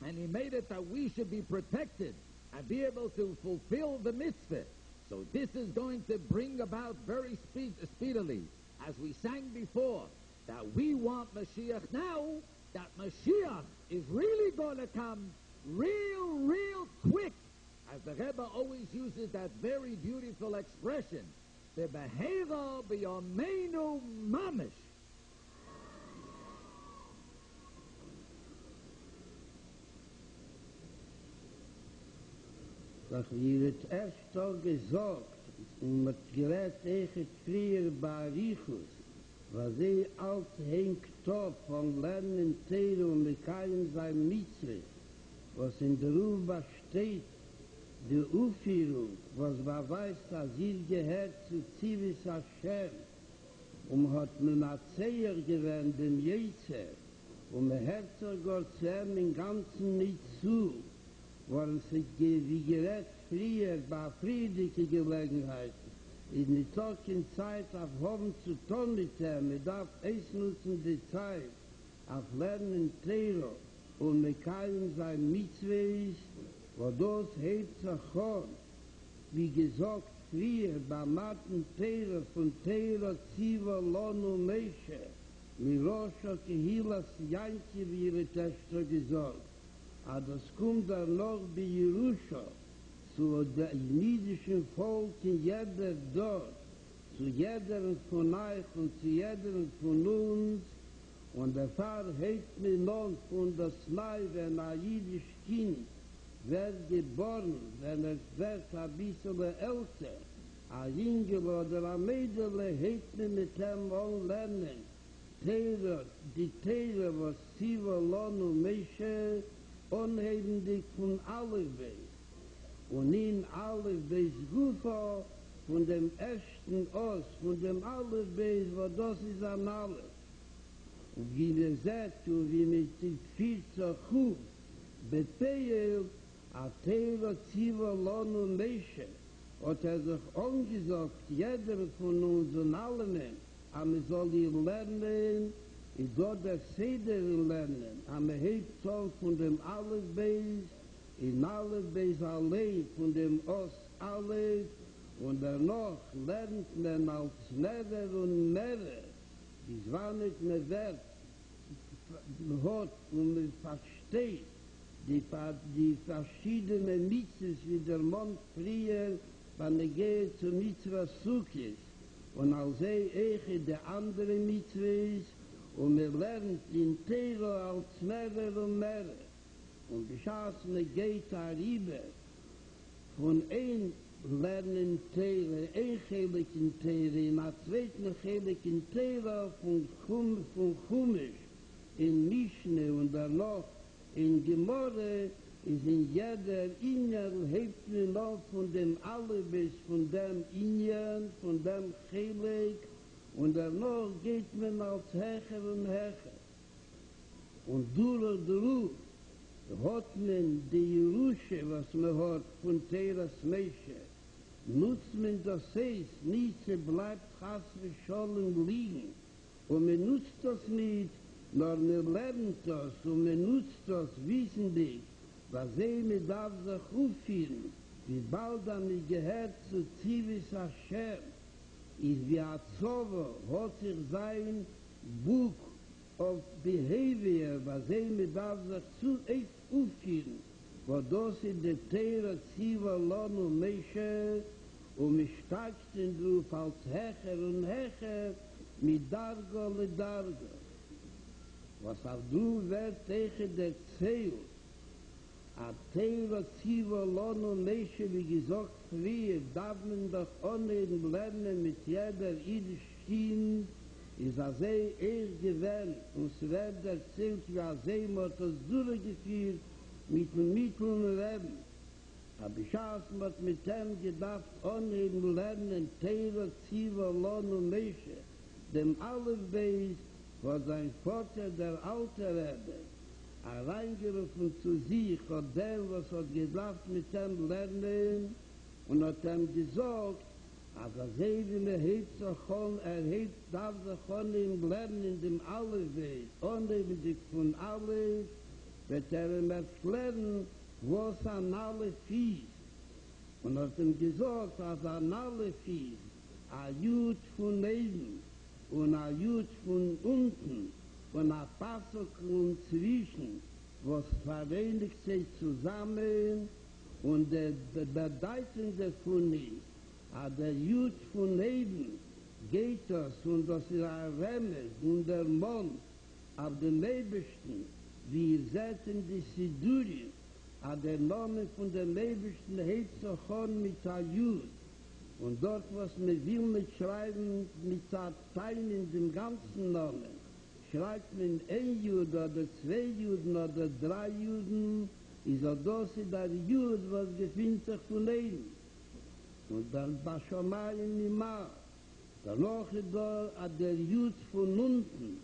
and he made it that we should be protected and be able to fulfill the mitzvah. So this is going to bring about very speedily, as we sang before, that we want Mashiach now, that Mashiach is really going to come real quick. As the Rebbe always uses that very beautiful expression, the Behera b'yomeinu mamish. Doch wie het erst al gesagt, met gerät echt früher Barichus, was alt hängt top von Lernen, Tere und Mekaim sein Mitzvah, was in der Ruba steht, die Aufführung, was beweist, dass ihr gehört zu Zivis Hashem, hat man Erzähler gewähnt, dem Jezer, man hört sogar zu ihm im Ganzen nicht zu, waren sie wie gerät früher bei friedlichen Gelegenheiten, in der solchen Zeit auf Hohen zu tun mit ihm, man darf es nutzen die Zeit, auf Lernen Tero und Mekaim sein Mitzvah, wo das hebt sich schon, wie gesagt, früher bei Matten Tero von Tero Ziva Lono Meshe, mit Rosh Kehilas Yanki, wie ihre Töchter gesagt. Aber das kommt dann noch bei Jerusha, zu dem jüdischen Volk in jeder dort, zu jedem von euch und zu jedem von uns, und der Pfarrer hebt mir noch von das Nei, wenn ein jüdisch Kind wird geboren, wenn wird ein bisschen älter, ein Jüngel oder ein Mädel hebt mir mit dem lernen, die Teile, was Siva Lono Meshe, unheimlich von Alef. Und in Alef Gufa, von dem ersten Os, von dem Alef, wo das ist an Alef. Und wie wir seht, und wie mit dem Vierzer Chuf, Beteil, a Teila Ziva Lono Meshe, hat sich angesagt, jeder von uns und allen, aber soll ihr lernen, ich soll der Seder lernen, aber hebt soll von dem Alef-Beis, in Alef-Beis allein, von dem Os-Alef, und danach lernt man als Merer und Merer, dies war nicht mehr wert, hat und man versteht, die verschiedenen Mitzvahs, wie der Mond früher, wenn geht zur Mitzvah Sukkos, und als die andere Mitzvahs, und wir lernen in Tero als Merer und Merer. Und beschaßen geht darüber, von ein lernen Tero, ein heiligen Tero, in der zweiten heiligen Tero von Chumisch, in Mischne und danach in Gemorre, ist in jeder Inyan, hebt man noch von dem Alebis, von dem Inyan, von dem Chelik, und danach geht man als Hecher und Hecher. Und durch hat man die Jerusche, was man hat von Teras Meshe, nutzt man das heißt, nichts bleibt Chasre Scholem liegen. Und man nutzt das nicht, nur man lernt das und man nutzt das wissentlich, was mir darf sich aufführen, wie bald damit gehört zu Zivis Hashem. is wie a Zove hat sich sein Buch of behavior, was mit darf sich zu echt aufgehen, wo das in der Teire Ziva Lon und Meshe mich steigst in Ruf als Hecher und Hecher mit Dargo le Dargo. Was auch du wird tegen der Zeil, a Teire Ziva Lon und Meshe, wie gesagt, früher darf man doch ohne lernen mit jeder Idisch Kind, is a sehr gewählt, und es wird erzählt, wie a sehr hat das durchgeführt mit dem Mitteln Leben. Aber ich habe es mit dem gedacht, ohne ihm lernen, Teire, Ziva, Lon und Meshe, dem Allerbeis, wo sein Vater, der alte Rebbe, reingerufen zu sich, hat dem, was hat gedacht, mit dem lernen, und hat ihm gesagt, aber wie hebt sich schon, darf sich schon im Lernen in dem Allerweg, unheimlich von alles, wird ihm erklären, was an alle fies. Und hat ihm gesagt, dass an alle fies, a Jud von neben und a Jud von unten und a Passoklung zwischen, was vereinigt sich zusammen und der Bedeutende von ist, der Jud von neben geht das und das ist ein Remmes und der Mond auf den Nebesten, wie ihr seht in die Siduri, der Name von der Nebesten hebt sich schon mit der Jud. Und dort, was man will mitschreiben, mit der Teil in dem ganzen Namen, schreibt man ein Jud oder zwei Juden oder drei Juden, ist auch das der Jud, was gefindet sich von neben. Und dann Bashamayim Nimar. Danach ist da der Jud von unten,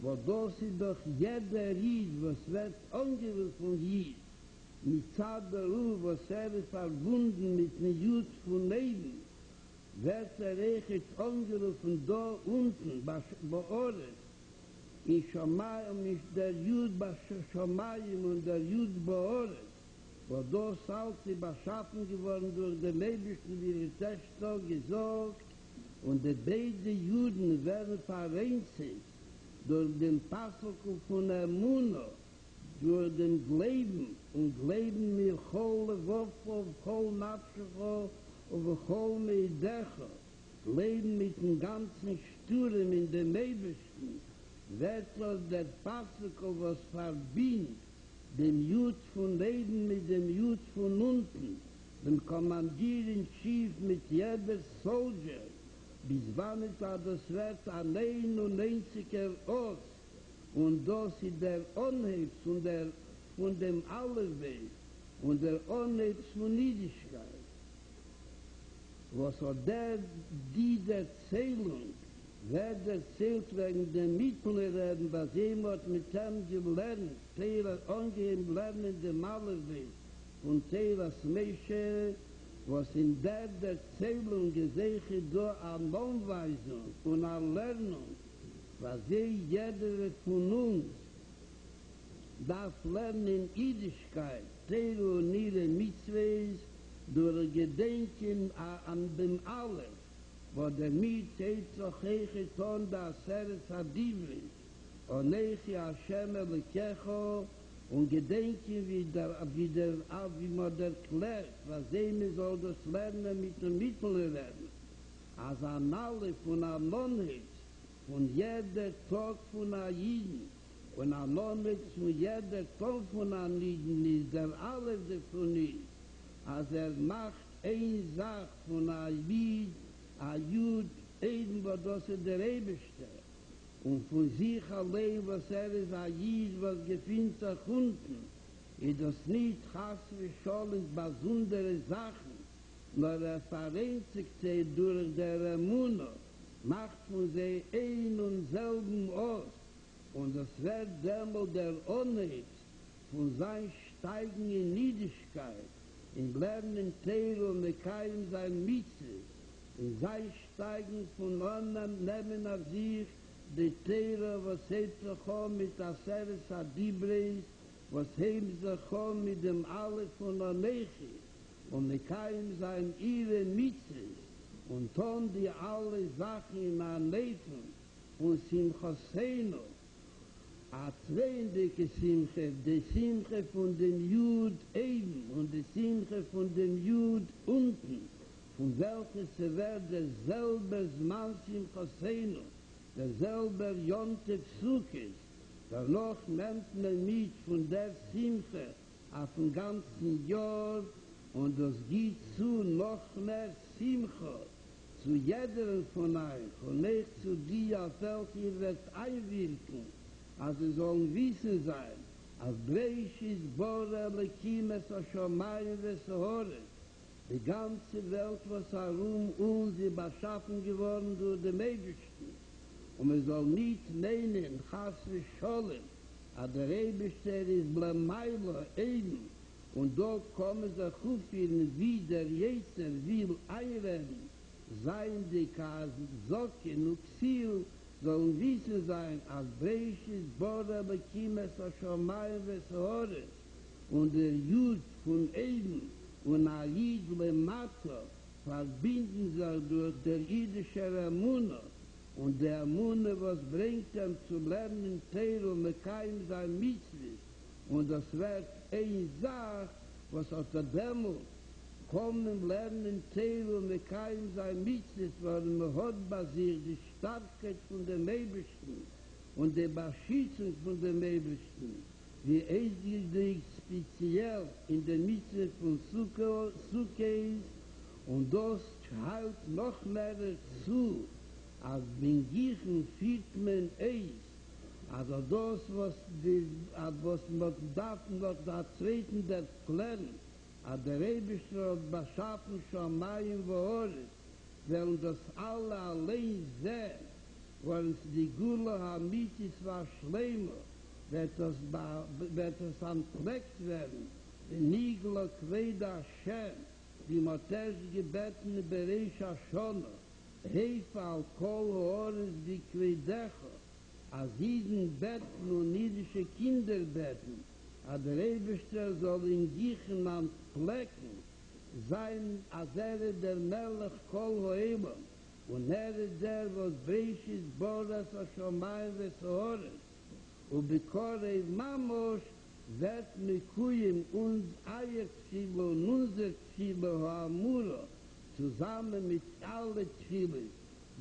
wo das ist doch jeder Ried, was wird angewählt von Jid. Mit Zad der Ruh, was ist verbunden mit dem Jud von neben, wird echt angewählt von da unten, bei Ores. In Shamayim ist der Jud bei Shamayim und der Jud bei Ores. Wo das alles überschaffen geworden durch den Lebischen, wie die Texte gesagt, und die beiden Juden werden vereinzelt durch den Passokel von Emuno, durch den Gleben, und Gleben mit Chol Wofo, Chol Nafshecho, und Chol Meidecho, Gleben mit dem ganzen Sturm in den Lebischen, wird das der Passokel, was verbindet, dem Jud von neben mit dem Jud von unten, dem Kommandier in Chief mit jeder Soldier, bis wann ist das wird ein 91er Ort, und das ist der Unheils von dem Allerweg und der Unheils von Niedigkeit. Was hat die Erzählung, wer erzählt wegen den Mittleren, was jemand mit dem gelernt, Teira angehend lernen dem Allerweg und Teiras Meshe, was in der Erzählung gesehen da an Anweisung und an Lernung, was jeder von uns darf lernen in Jüdischkeit, Teira und ihre Mitzvahs, durch Gedenken an dem Aller, wo der Miet steht so geton da Seres Hadivri, und Nechi Hashem Elikecho, und gedenken wie man erklärt, was sehen soll das Lernen mit den Mitteln lernen. Als an alle von Anonitz, von jeder Tag von Aiden, und Anonitz von jeder Tag von Aniden ist der alle von ihm, als macht ein Sach von Aid, a Jud, eben, wo das in der Ebeste, und von sich allein, was ist a Jid, was gefindt sich unten, ist das nicht Chas wie Scholens besondere Sachen, nur vereinzigt sich durch der Emuno, macht von sie ein und selben aus, und es wird demol der Unheils von sein Steigen in Niedigkeit, in Lernen Teir und Mekayim sein Mitzvah, in sei steigen von anderen nehmen auf sich die Teire, was hebt sich mit der Seres Adibreis, was hebt sich mit dem Alle von der Nechi, und Mekayim sein ihre Mitzvahs, und dann die alle Sachen in ein Leben von Simchasenu, a zweindicke Simche, die Simche von dem Jud eben und die Simche von dem Jud unten, von welches sie wird derselbe Zman Simchasenu, derselbe Jonte Sukkos. Danach nimmt man mit von der Simche auf dem ganzen Jahr und das geht zu noch mehr Simcha, zu jedem von euch und nicht zu dir, auf welche wird einwirken, als es sollen wissen sein, als Breishis, Bore, Lekimes, Ashomayim, Vesahore, die ganze Welt, was herum uns sie beschaffen geworden durch den Mädchen. Und man soll nicht meinen, Chasre Scholem, aber der Rebester ist Blameile eben, und dort kommen sie aufhören, wie der Jeser will einreden, seien die Kasen, Socken und Xil, sollen wissen sein, als Breishis, Bore, Bekimes, Ashomayim, Vesahore, und der Jud von eben, und Aid Lemato, verbinden sie durch der jüdische Ramuna, und der Munde, was bringt ihm zu lernen, Teil und Mekayim sein Mitzvah. Und das wird ein Sach, was aus der Dämmel kommen, lernen, Teil und Mekayim sein Mitzvah, weil man hat basiert die Starkheit von den Mäbelsten und die Beschützung von den Mäbelsten, wie es gilt speziell in der Mitzvah von Sukkos, und das halt noch mehr zu, als bin Gichen führt man eis, also das, was man darf noch da zweiten der Klären, aber der Rebischer hat beschaffen schon Mayim Vohores, während das alle allein sehen, weil es die Gula Hamitis war schlimmer, wird es anpleckt werden, die Nigla Kveda Hashem, die Motesh gebeten Bereich Hashona, Heifa al Kol Hoores die Kvedecha, als diesen Betten und niedische Kinder betten, a der Rebester soll in Giechenland plecken, sein als der Melech Kol Hoelam, und der, was Breishis, Boras, Ashomayim, Vesahores, und Bekorei Mamosh, wird Mekuyim uns Eier Tfilo und unser Tfilo Hoamura, zusammen mit allen Tfilos,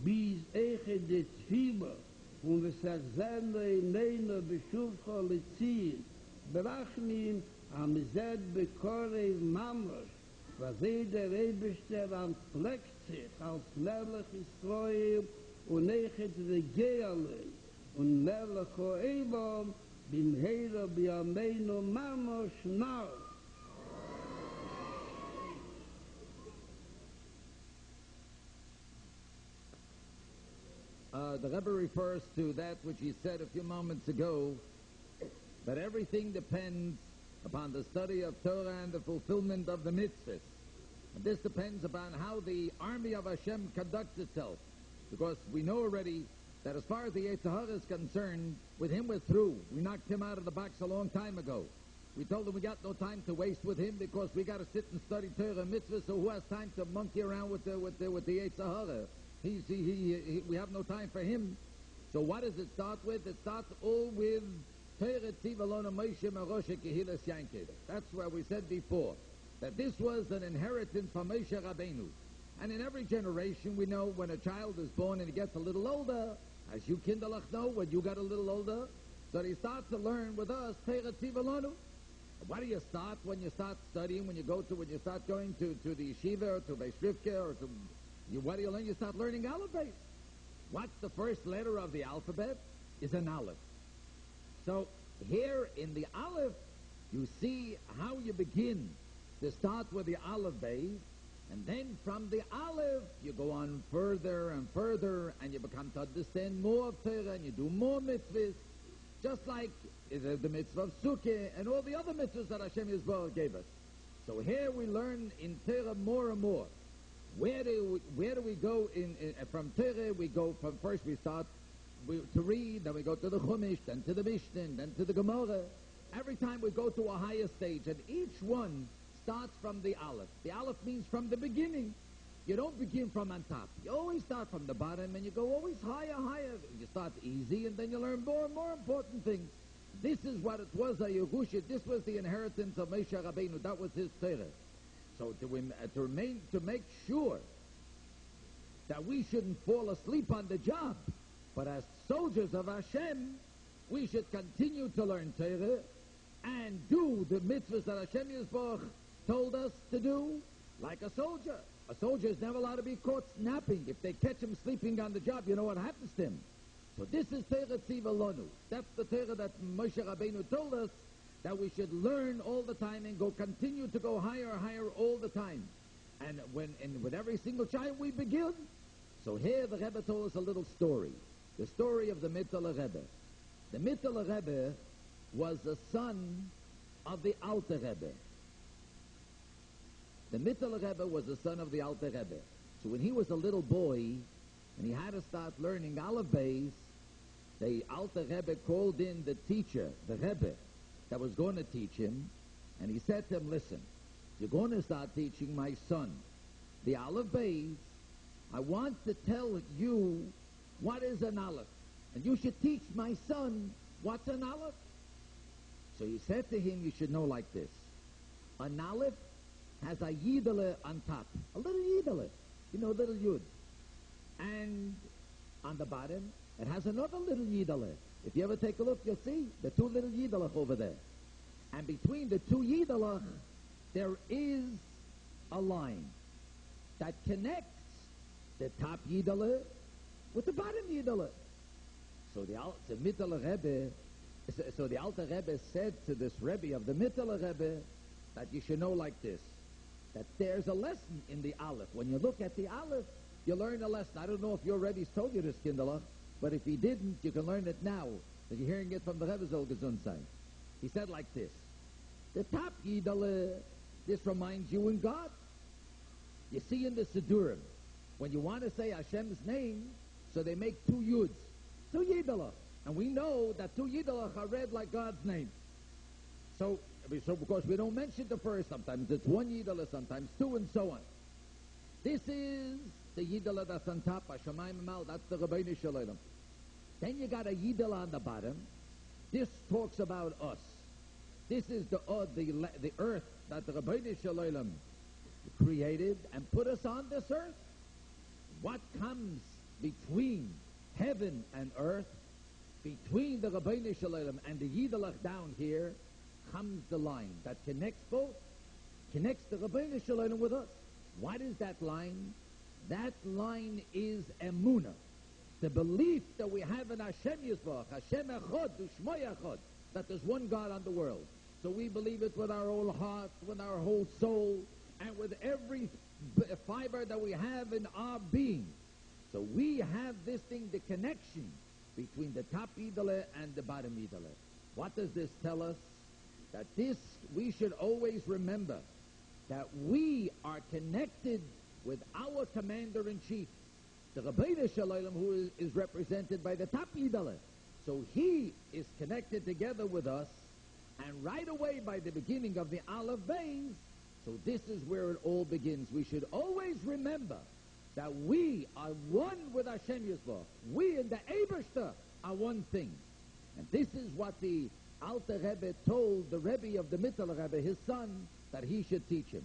bis Eche de Tfilo, und wir sagen, in Neino, Beschufcho, Lezir, Berachnim, am Zed, Bekorei Mamosh, was der Rebester am Fleck sich, als Melech Israel, und Eche de Geale, und Melech Hoelam, bim Heira biameinu Mamosh now. The Rebbe refers to that which he said a few moments ago, that everything depends upon the study of Torah and the fulfillment of the mitzvahs. And this depends upon how the army of Hashem conducts itself, because we know already that as far as the Yetzer Hara is concerned, with him we're through. We knocked him out of the box a long time ago. We told him we got no time to waste with him because we got to sit and study Torah and mitzvahs, so who has time to monkey around with the Yetzer Hara? We have no time for him. So what does it start with? It starts all with Torah Tzivalona Moshe Maroshe Kehilas Yankiv. That's where we said before that this was an inheritance from Moshe Rabbeinu. And in every generation, we know when a child is born and he gets a little older, as you kinderlach know, when you got a little older, so he starts to learn with us Torah Tzivalonu. What do you start when you start studying? When you start going to the yeshiva or to Beis Rivka or to what do you learn? You start learning Aleph Beis. What's the first letter of the alphabet? Is an Aleph. So here in the Aleph, you see how you begin to start with the Aleph Beis, and then from the Aleph you go on further and further, and you become to understand more of Torah, and you do more mitzvahs, just like the mitzvah of Sukkah and all the other mitzvahs that Hashem Yisrael gave us. So here we learn in Torah more and more. Where do we go from Torah? We go from first we start to read, then we go to the Chumash, then to the Mishnah, then to the Gemara. Every time we go to a higher stage, and each one starts from the Aleph. The Aleph means from the beginning. you don't begin from on top. You always start from the bottom, and you go always higher, higher. You start easy, and then you learn more and more important things. This is what it was, a Yehusha. This was the inheritance of Moshe Rabbeinu. That was his Torah. So to make sure that we shouldn't fall asleep on the job, but as soldiers of Hashem, we should continue to learn Torah and do the mitzvahs that Hashem Yisborach told us to do, like a soldier. A soldier is never allowed to be caught snapping. If they catch him sleeping on the job, you know what happens to him. So this is Torah Tziva Lonu. That's the Torah that Moshe Rabbeinu told us that we should learn all the time and continue to go higher, higher all the time. And with every single child we begin. So here the Rebbe told us a little story. The story of the Mittler Rebbe. The Mittler Rebbe was the son of the Alter Rebbe. The Mittler Rebbe was the son of the Alter Rebbe. So when he was a little boy, and he had to start learning Aleph Beis, the Alter Rebbe called in the teacher, the Rebbe, that was going to teach him, and he said to him, listen, you're going to start teaching my son the Aleph Beis. I want to tell you what is an Aleph, and you should teach my son what's an Aleph. So he said to him, you should know like this. An Aleph has a Yidele on top, a little Yidele, little Yud. And on the bottom, it has another little Yidele. If you ever take a look, you'll see the two little Yidelach over there. And between the two Yidelach, there is a line that connects the top Yidele with the bottom Yidele. So the Alter Rebbe said to this Rebbe of the Mittler Rebbe that you should know like this, that there's a lesson in the Aleph. When you look at the Aleph, you learn a lesson. I don't know if your Rebbe's told you this, Kinderlach, but if he didn't, you can learn it now, because you're hearing it from the Rebbe's Olgesundsein. He said like this, the top Yidele, this reminds you in God. You see in the Siddurim, when you want to say Hashem's name, so they make two Yuds, two Yidele. And we know that two Yidele are read like God's name. So because we don't mention the first, sometimes it's one Yidele, sometimes two, and so on. This is the Yidele that's on top, Hashemayim Amal, that's the Rabbeinu Shalom. Then you got a Yidele on the bottom. This talks about us. This is the earth that the Rabbeinu Shalom created and put us on this earth. What comes between heaven and earth, between the Rabbeinu Shalom and the Yidele down here, comes the line that connects both, connects the Rabbeinu Shalom with us. What is that line? That line is Emunah, the belief that we have in Hashem Yisborach, Hashem Echad, U'Shmo Echad, that there's one God on the world. So we believe it with our whole heart, with our whole soul, and with every fiber that we have in our being. So we have this thing, the connection between the top Yidele and the bottom Yidele. What does this tell us? That we should always remember that we are connected with our commander-in-chief, the Rabbeinu Shalom, who is represented by the top Yidele. So he is connected together with us, and right away by the beginning of the Aleph Beis, so this is where it all begins. We should always remember that we are one with Hashem Yisborach. We and the Ebershter are one thing. And this is what the Alter Rebbe told the Rebbe of the Mittler Rebbe, his son, that he should teach him.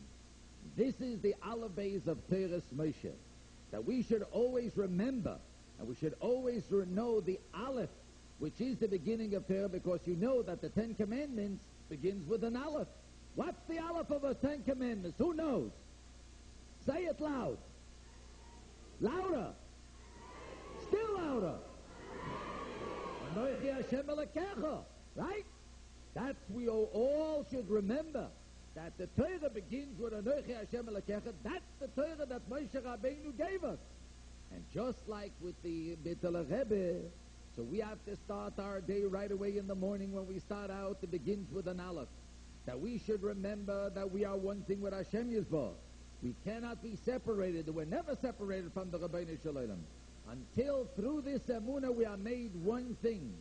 This is the Aleph Beis of Teres Moshe, that we should always remember, and we should always know the Aleph, which is the beginning of Torah, because you know that the Ten Commandments begins with an Aleph. What's the Aleph of the Ten Commandments? Who knows? Say it loud. Louder. Still louder. Anochi Hashem Elokecha. Right? That's we all should remember, that the Torah begins with Anochi Hashem Elokecha. That's the Torah that Moshe Rabbeinu gave us. And just like with the Mittler Rebbe, so we have to start our day right away in the morning when we start out. It begins with an Aleph. That we should remember that we are one thing with Hashem Yisborach. We cannot be separated. We're never separated from the Rabbeinu Shalom. Until through this Emunah we are made one thing.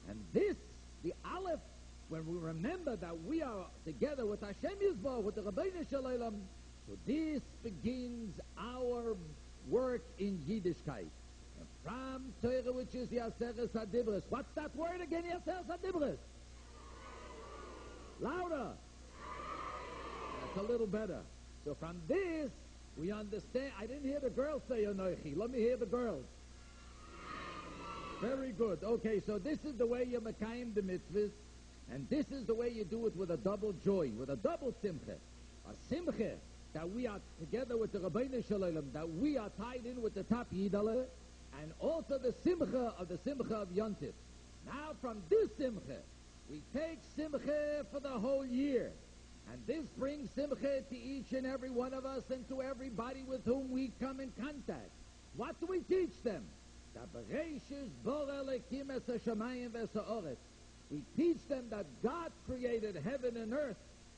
And this, the Aleph, when we remember that we are together with Hashem Yisborach, with the Rabbeinu Shalom, So this begins our work in Yiddishkeit. And from Torah, which is Yaseres HaDibros. What's that word again, Yaseres HaDibros? Louder. That's a little better. So from this, we understand. I didn't hear the girls say Anochi. Let me hear the girls. Very good. Okay, so this is the way you makayim the mitzvahs, and this is the way you do it with a double joy, with a double simcha. A simcha that we are together with the Rabbeinu Shalom, that we are tied in with the top Yidale, and also the simcha of Yontif. Now from this simcha, we take simcha for the whole year. And this brings simcha to each and every one of us and to everybody with whom we come in contact. What do we teach them? We teach them that God created heaven and earth,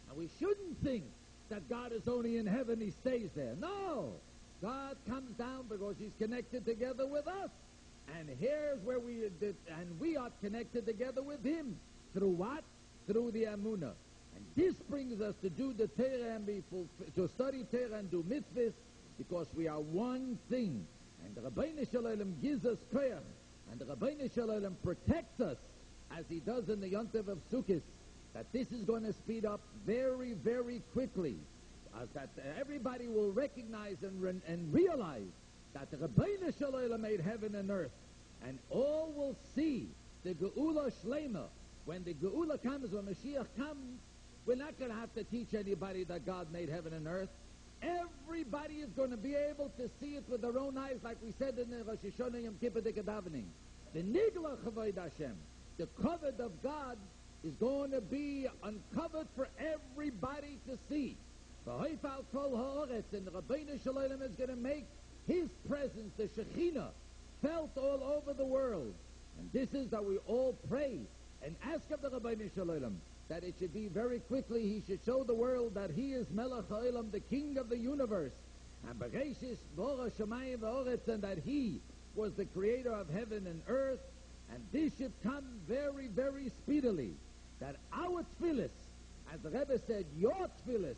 and we shouldn't think that God is only in heaven, he stays there. No! God comes down because he's connected together with us. And here's where we are connected together with him. Through what? Through the Amunah. And this brings us to do the Torah and to study Torah and do mitzvahs, because we are one thing. And the Rabbeinu Shalom gives us koyach, and the Rabbeinu Shalom protects us, as he does in the Yontiv of Sukkos, that this is going to speed up very, very quickly, that everybody will recognize and realize that the Rabbeinu Shalom made heaven and earth, and all will see the Geula Shlema. When the Geula comes, when Mashiach comes, we're not going to have to teach anybody that God made heaven and earth. Everybody is going to be able to see it with their own eyes, like we said in the Rosh Hashanah Yom Kippur Davening. The Nigla Chavod Hashem, the covet of God, is going to be uncovered for everybody to see. V'hoifal Chol Ha'oretz, and the Rabbeinu Shalom is going to make his presence, the Shekhinah, felt all over the world. And this is that we all pray and ask of the Rabbeinu Shalom that it should be very quickly, he should show the world that he is Melech HaOlam, the King of the universe, and Bereshis Bora Shamayim V'Oretz, and that he was the creator of heaven and earth, and this should come very, very speedily. That our tefillis, as the Rebbe said, your tefillis,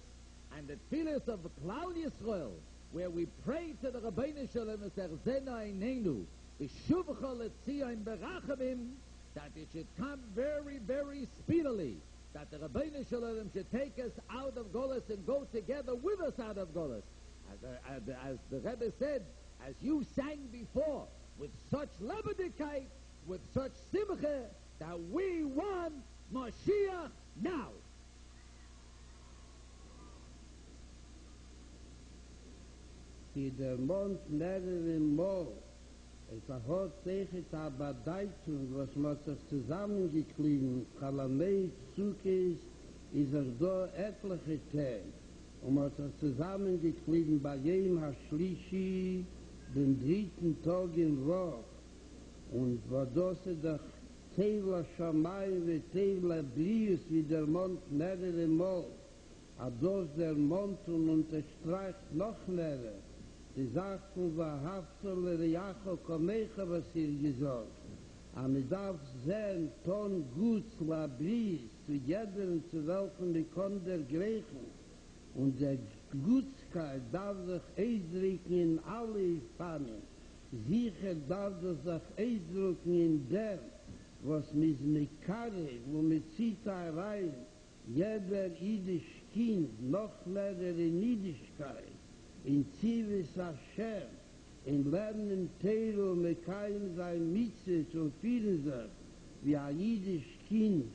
and the tefillis of Klal Yisrael, where we pray to the Rabbeinu Shalom, Zena Einenu, V'Shuvcha L'Tzion Berachamim, that it should come very, very speedily. That the Rabbeinu Shalom should take us out of Golus and go together with us out of Golus. As the Rebbe said, as you sang before, with such lebedekeit, with such simcha, that we want Mashiach now. Die der Mond mehrere Mal, es hat sich eine Bedeutung, was man sich zusammengekriegt, Chol Hamoed Sukkos, ist da etliche Tage. Und man hat sich zusammengekriegt bei jedem Hashlishi, den dritten Tag im Woche. Und wo das doch Tevla Shamayim und Tevla Brius, wie der Mond mehrere Mal, hat das der Mond und unterstreicht noch mehr. Die sagten, Haftel Jakob Komecha, was gesagt. Aber man darf sehen, Ton gut, la Brius, zu jedem, zu welchem wir kommen der Griechen. Und der Gutskeit darf sich ausdrücken in alle Fahnen. Sicher darf sich ausdrücken in der, was mit Mekare, wo mit Zita rein, jeder jüdisch Kind noch mehr in Jüdischkeit, in Zivis Hashem, in Lernen Teiro, Mekayim sein Mitzvot und fühlen sich, wie ein jüdisch Kind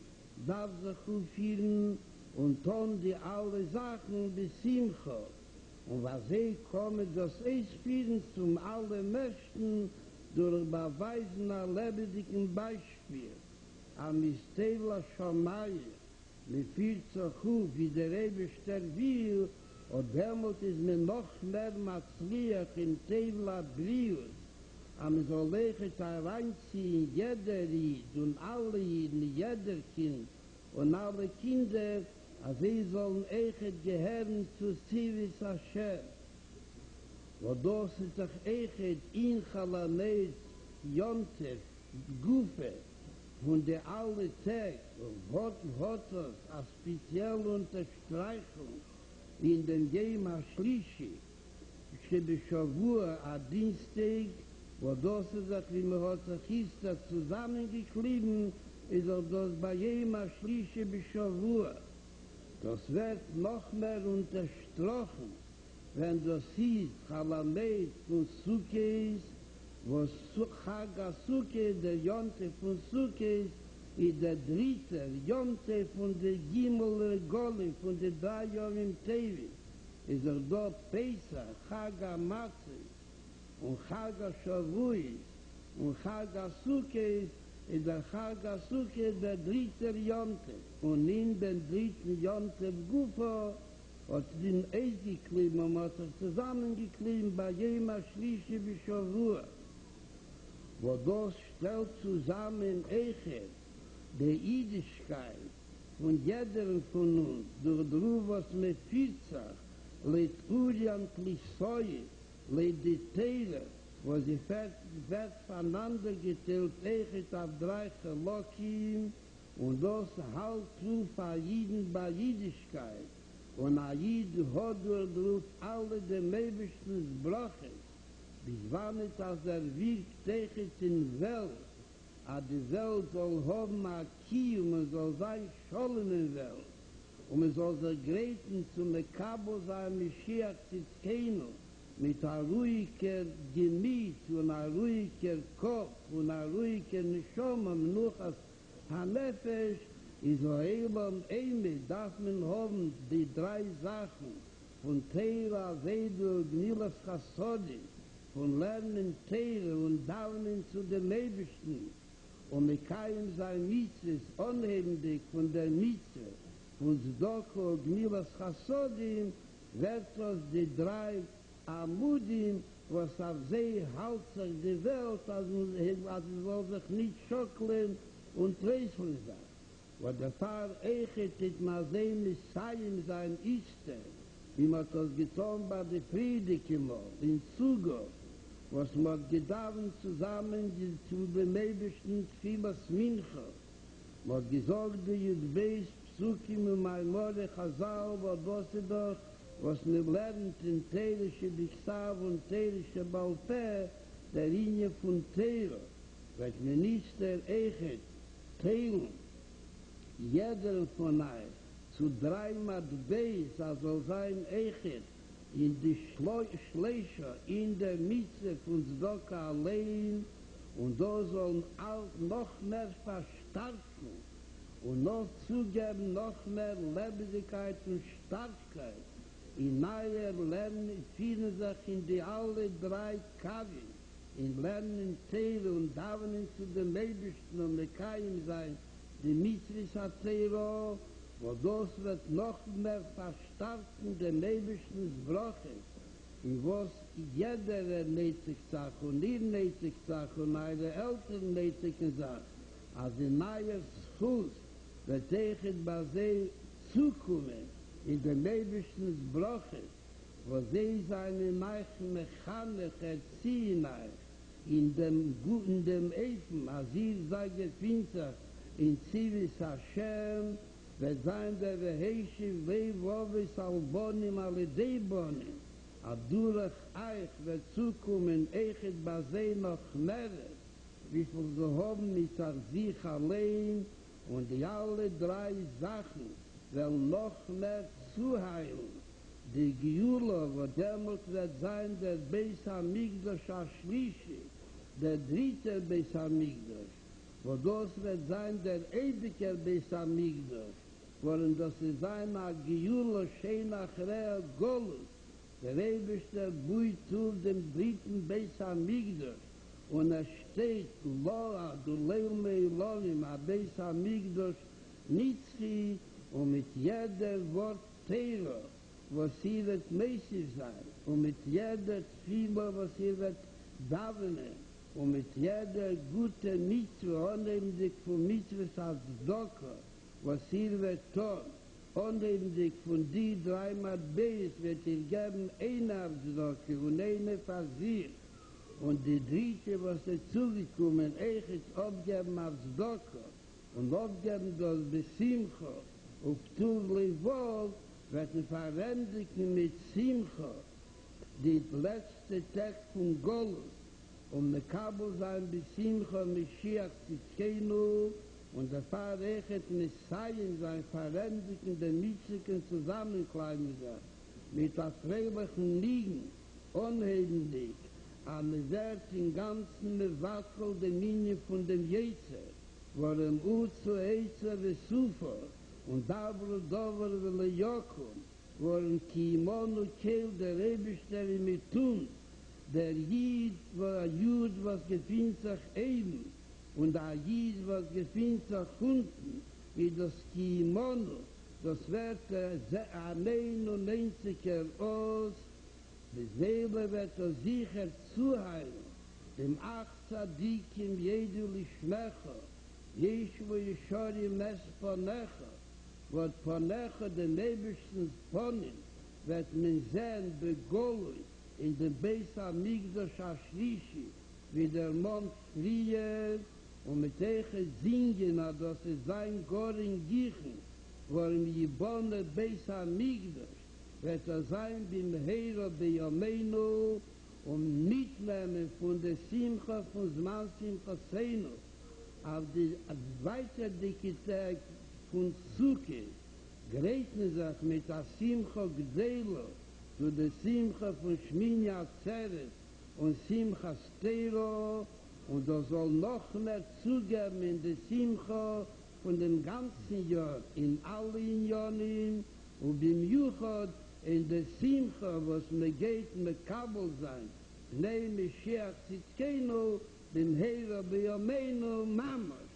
darf sich aufführen und tun die alle Sachen bis Simcha. Und was sie kommen, das Ausführen zum Allermächten durch Beweisen ein lebendigen Beispiel. Am Istela Shamayim, mit viel zu hoch, wie der Rebester will, und damit ist mir noch mehr Matzliach in Tevla Brius. Am soll lechet hereinziehen, jeder Ried und alle Jiden, jeder Kind und alle Kinder, als sie sollen echt gehören zu Zivis Hashem. Wo das ist doch echt in Chol Hamoed Yontif, Gufe, und der alle Tag, hat es eine spezielle Unterstreichung, in dem Jem HaShlishi, שבשבוע הדינסטג, wo das ist, wie man hat sich ist, das zusammengeklebt, ist auch das bei jedem Schlische Beschavur. Das wird noch mehr unterstrochen, wenn das ist, Chol Hamoed von Sukkos, wo Chag HaSukke, der Jonte von Sukkos, ist der dritte Jonte von der Gimel Goli, von der 3 Jahren Tevi. Ist auch dort Pesach, Chag HaMatzah, und Chag HaShavuos, und Chag HaSukkos, ist der Chag HaSukkos der dritte Jonte. Und in den dritten Jonte Gufo hat den Eis geklebt, und hat sich zusammengeklebt bei jedem Schlische Beschavur. Wo das stellt zusammen Echet, der Jüdischkeit von jedem von uns, durch das, was mit Fitzach, leid Urian Klisoye, leid die Teile, wo sie wird voneinander geteilt, Echet auf 3 Chalokim, und das halt zu verjeden bei Jüdischkeit. Und a Jid hat durch alle dem Ebersten Brachen, bis wann es als wirkt Echet in Welt, a die Welt soll haben a Kiem, man soll sein Schollen in Welt. Und man soll sich gräten zum Mekabo sein Mashiach Tzidkenu, mit a ruhiger Gemüt und a ruhiger Kopf und a ruhiger Neshama, nur als Hanefesh, Israel und Eime darf man haben die 3 Sachen von Teira, Vedo, Gnilas Chassodim, von Lernen Teire und Daunen zu den Lebsten, und mit keinem sein Mitzvahs unhebendig von der Mitzvah, von Zdoko, Gnilas Chassodim, wird aus die 3 Amudim, was auf sie halt sich die Welt, also es soll sich nicht schocklen und träufeln sein. Wo der Pfarr Echet mit Masei Messiaim sein ist, wie man das getan bei der Predigemol in Sugo, was man gedauert zusammen zu dem Ebersten Tfilas Mincha, man gesagt, du jetzt weißt, Psukim und Maimore Chazal, wo das ist doch, was man lernt in Teirische Bichsav und Teirische Balpe, der Linie von Teiro, weil Minister Echet teilen, jeder von euch zu 3 Matbeis, also sein Echet, in die Schleischer, in der Mitzvah von Zdoka allein, und da sollen auch noch mehr verstärken und noch zugeben, noch mehr Lebendigkeit und Starkheit. In Neuer lernen, finden sich in die alle 3 Kavim, in Lernen, Teile und Davenen zu den Ebersten und Mekayim sein, die Mitzvahs HaTeiro, wo das wird noch mehr verstärken, den Ebersten Braches, in was jeder näht sich sagt, und ihr näht sich sagt, und eure Eltern näht sich sagt, als in Neuer Schuss wird Echet bei sie zukommen, in den Ebersten Braches, wo sie seine Meichen mechanisch erziehen euch, in dem Eifen, als ihr seid gefinter, in Zivis Hashem, wird sein der Reheishiv, Wovis Albonim, alle Debonim, durch euch wird zukommen, Echet Basei noch mehr, wie viel sie haben mit sich allein, und die alle 3 Sachen, will noch mehr zuheilen. Die Giula, wo demut wird sein, der Beis HaMikdash HaShlishi, der dritte Beis HaMikdash, wo das wird sein, der ewiger Beis HaMikdash, wollen das sein, a Giula, Sheinach Rea Golus, der ewigste Buitur dem dritten Beis HaMikdash, und steht, Loa, du Leilme Elohim, a Beis HaMikdash, Nitzchi, und mit jeder Wort Teiro, was sie wird mäßig sein, und mit jeder Tfilo, was sie wird davenen, und mit jeder gute Mitzvah, unheimlich von Mitzvahs als Docker, was sie wird tun, unheimlich von die 3 Matbeis wird ihr geben, eine Absdocke und eine Versier, und die dritte, was sie zugekommen, echt abgeben Absdocke, und abgeben das Besimcha, auf Tuv Levov, wird man verwendigen mit Simcha, die letzte Tag von Golus, ne Kabel sein bis Simcha Mashiach Tzidkenu, und der Pfarrechet Messiaen sein verwendigen der Mitzigen zusammenkleiden mit der freilichen Liegen, unheimlich, an der Wert im Ganzen Mewackel der Linie von dem Jetzer, worin zu Eitzer Vesufa, und Davro Dover Vele Jokum, worin Kimon und Kehl der Rebestelle mit tun, der Jid war ein Jud, was gefindt sich eben, und der Jid, was gefindt sich unten, wie das Kimon, das wird 99er aus, die Seele wird sicher zuheilen, dem 8 Tzadikim jedul Ishmecha, Yeshu Yeshori Mes Ponecha, wird Ponecha den Nebelsten Ponim, wird man sehen begolui in dem Beis Hamikdash Ashlishi, wie der Mond friert, und mit Eiche singen, dass es sein Gorin Gichen, worin Yibone Beis Hamikdash, wird sein bim Heira Beyameinu, und mitnehmen von der Simcha von Zman Simcha Seinu, auf die weiterdicke Tag von Sukkot, greifen sich mit der Simcha Gdelo zu der Simcha von Shmini Atzeret und Simcha Stero, und das soll noch mehr zugeben in der Simcha von dem ganzen Jahr, in allen Jahren, und beim Juchot in der Simcha, was mir geht, mit Kabel sein, Nei Mashiach Tzidkenu, dem Heira Beyameinu Mamash.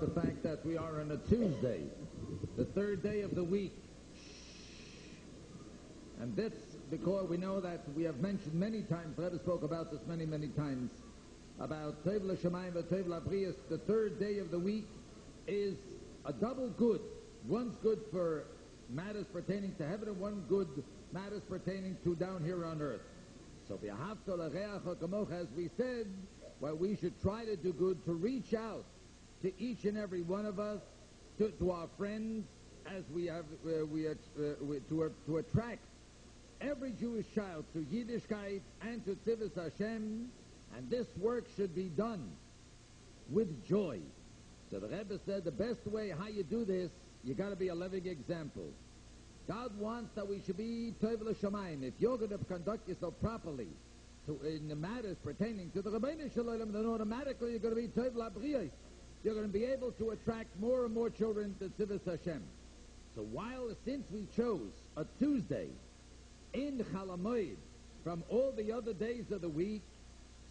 The fact that we are on a Tuesday, the third day of the week. And that's because we know that we have mentioned many times, Rebbe spoke about this many, many times, about Tov L'Shamayim and Tov L'Abrius. The third day of the week is a double good. One's good for matters pertaining to heaven, and one good matters pertaining to down here on earth. So as we said, well, we should try to do good, to reach out to each and every one of us, to our friends, as we have to attract every Jewish child to Yiddishkeit and to Tzivus Hashem, and this work should be done with joy. So the Rebbe said the best way how you do this, you got to be a living example. God wants that we should be Tov L'Shamayim. If you're going to conduct yourself properly in the matters pertaining to the Rebbeinu Shalom, then automatically you're going to be Tov L'Abriyos. You're going to be able to attract more and more children to Tzivus Hashem. So since we chose a Tuesday in Chol Hamoed from all the other days of the week,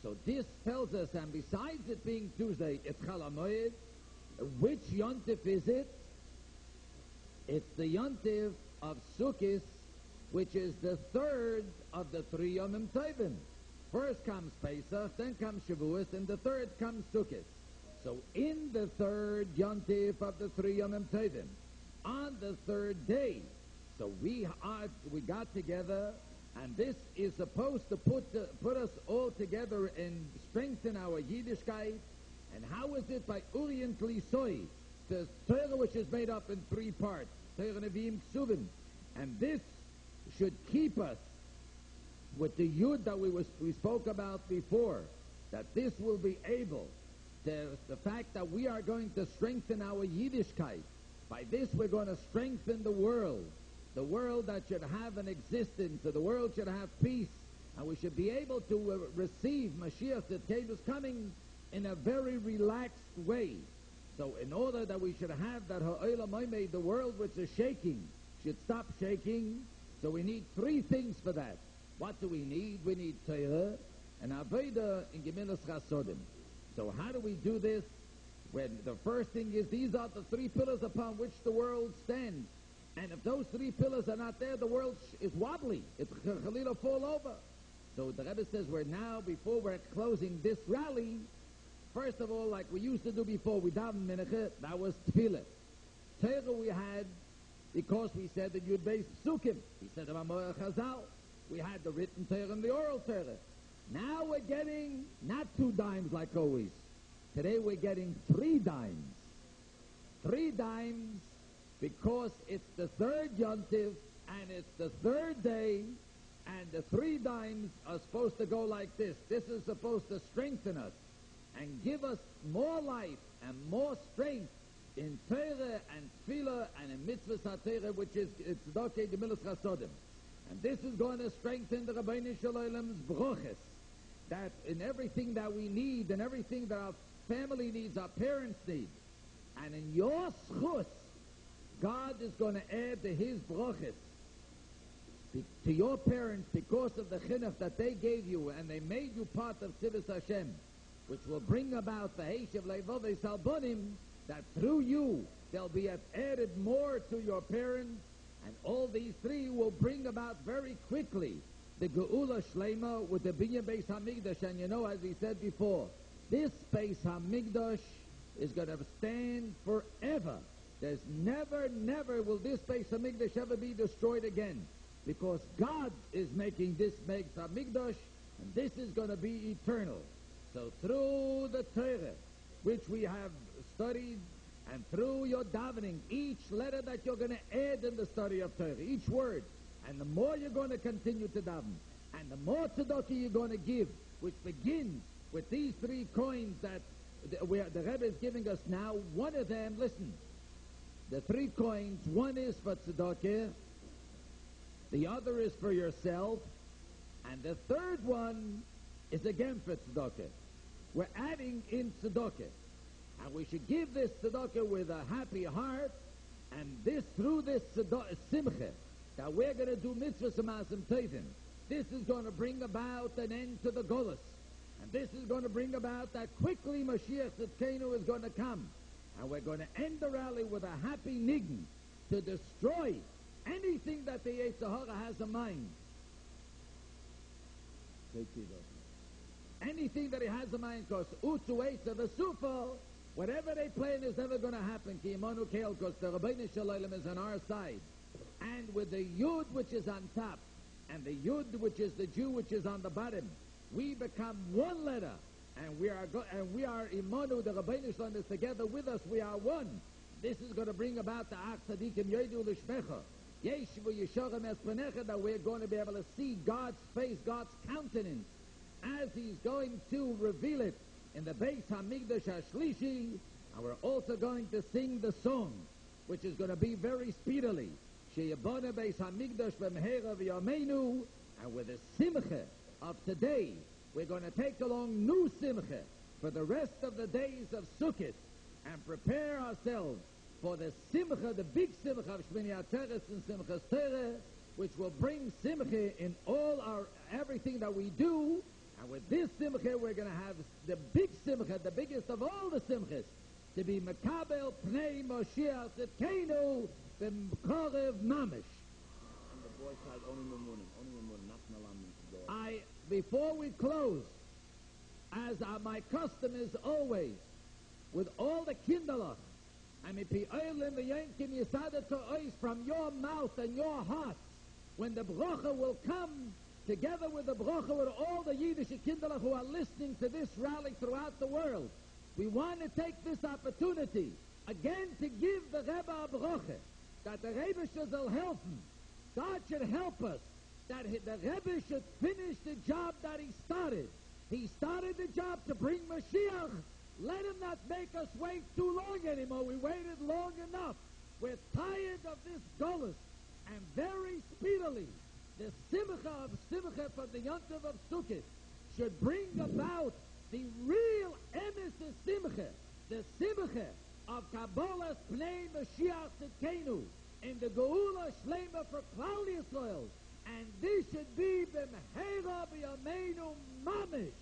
so this tells us, and besides it being Tuesday, it's Chol Hamoed, which Yontif is it? It's the Yontif of Sukkos, which is the third of the 3 Yomim Tovim. First comes Pesach, then comes Shavuos, and the third comes Sukkos. So in the third Yontif of the 3 Yomim Tovim, on the third day, so we got together, and this is supposed to put us all together and strengthen our Yiddishkeit. And how is it? By Urien Klisoi, the Torah, which is made up in 3 parts, Torah Nevi'im Ksuvim, and this should keep us with the Yud that we spoke about before, that this will be able. The fact that we are going to strengthen our Yiddishkeit. By this we're going to strengthen the world that should have an existence, the world should have peace, and we should be able to receive Mashiach Tzidkenu coming in a very relaxed way. So in order that we should have that Ha'olam Ha'omed, the world which is shaking, should stop shaking, so we need 3 things for that. What do we need? We need Torah and Avodah in Gemilas Chasodim. So how do we do this? When the first thing is, these are the 3 pillars upon which the world stands. And if those 3 pillars are not there, the world is wobbly. It's Chalila fall over. So the Rebbe says before we're closing this rally, first of all, like we used to do before, we daven Mincha, that was Tefillah. Torah we had, because we said that you'd base Psukim. We said about Chazal. We had the written Torah and the oral Torah. Now we're getting not 2 dimes like always. Today we're getting 3 dimes. 3 dimes because it's the third yontiv and it's the third day, and the 3 dimes are supposed to go like this. This is supposed to strengthen us and give us more life and more strength in Torah and Tefillah and in Mitzvahs HaTorah, which is Tzedakah Gemilas Chasodim. And this is going to strengthen the Rabbeinu Shalom's broches, that in everything that we need and everything that our family needs, our parents need. And in your schus, God is going to add to his broches to your parents because of the chinuch that they gave you and they made you part of Tzivus Hashem, which will bring about the Heish of Leivovei Salbonim, that through you there'll be added more to your parents, and all these 3 will bring about very quickly the Geula Shlema with the Binyan Beis HaMikdash. And you know, as we said before, this Beis HaMikdash is going to stand forever. There's never will this Beis HaMikdash ever be destroyed again, because God is making this Beis HaMikdash, and this is going to be eternal. So through the Torah, which we have studied, and through your davening, each letter that you're going to add in the study of Torah, each word, and the more you're going to continue to daven, and the more tzedakah you're going to give, which begins with these 3 coins that the Rebbe is giving us now. One of them, listen, the 3 coins, one is for tzedakah, the other is for yourself, and the third one is again for tzedakah. We're adding in tzedakah. And we should give this tzedakah with a happy heart, and this through this simcha that we're going to do mitzvahs u'masim tovim. This is going to bring about an end to the golus, and this is going to bring about that quickly Mashiach Tzidkenu is going to come, and we're going to end the rally with a happy niggun to destroy anything that the Yetzer Hara has in mind. Anything that he has in mind, because Utzu Eitza V'Sufo, whatever they plan is never going to happen. Ki Imanu Keil, because the Rabbeinu Shalom is on our side. And with the Yud which is on top, and the Yud which is the Jew which is on the bottom, we become one letter. And we are Imanu, the Rabbeinu Shalom is together with us. We are one. This is going to bring about the Ach Tzadikim Yodu Lishmecha. Yeshivu Yeshorim Espanecha, that we're going to be able to see God's face, God's countenance, as he's going to reveal it in the Beis HaMikdash HaShlishi. And we're also going to sing the song, which is going to be very speedily. Sheyabona Beis HaMikdash B'mehera V'yameinu. And with the simcha of today, we're going to take along new simcha for the rest of the days of Sukkot, and prepare ourselves for the simcha, the big simcha of Shmini Atzeres and Simchas Torah, which will bring simcha in all our everything that we do. And with this simcha, we're going to have the big simcha, the biggest of all the simchas, to be Makabel Pnei Moshiach Tzidkenu B'Mkorev Mamish. On the boy side, only Mamunim, not Malamim. Before we close, as my custom is always, with all the kinderlach, from your mouth and your heart, when the bracha will come together with the bracha with all the Yiddish kinderlach who are listening to this rally throughout the world, we want to take this opportunity again to give the Rebbe a bracha, that the Rebbe should help him. God should help us, that the Rebbe should finish the job that he started. He started the job to bring Mashiach. Let him not make us wait too long anymore. We waited long enough. We're tired of this golus. And very speedily, the simcha from the Yontiv of Sukkot should bring about the real emes simcha, the simcha of Kabbalas Pnei Mashiach Tzidkenu in the Geula Shlema for Klal Yisrael. And this should be B'mehera B'yameinu Mamish.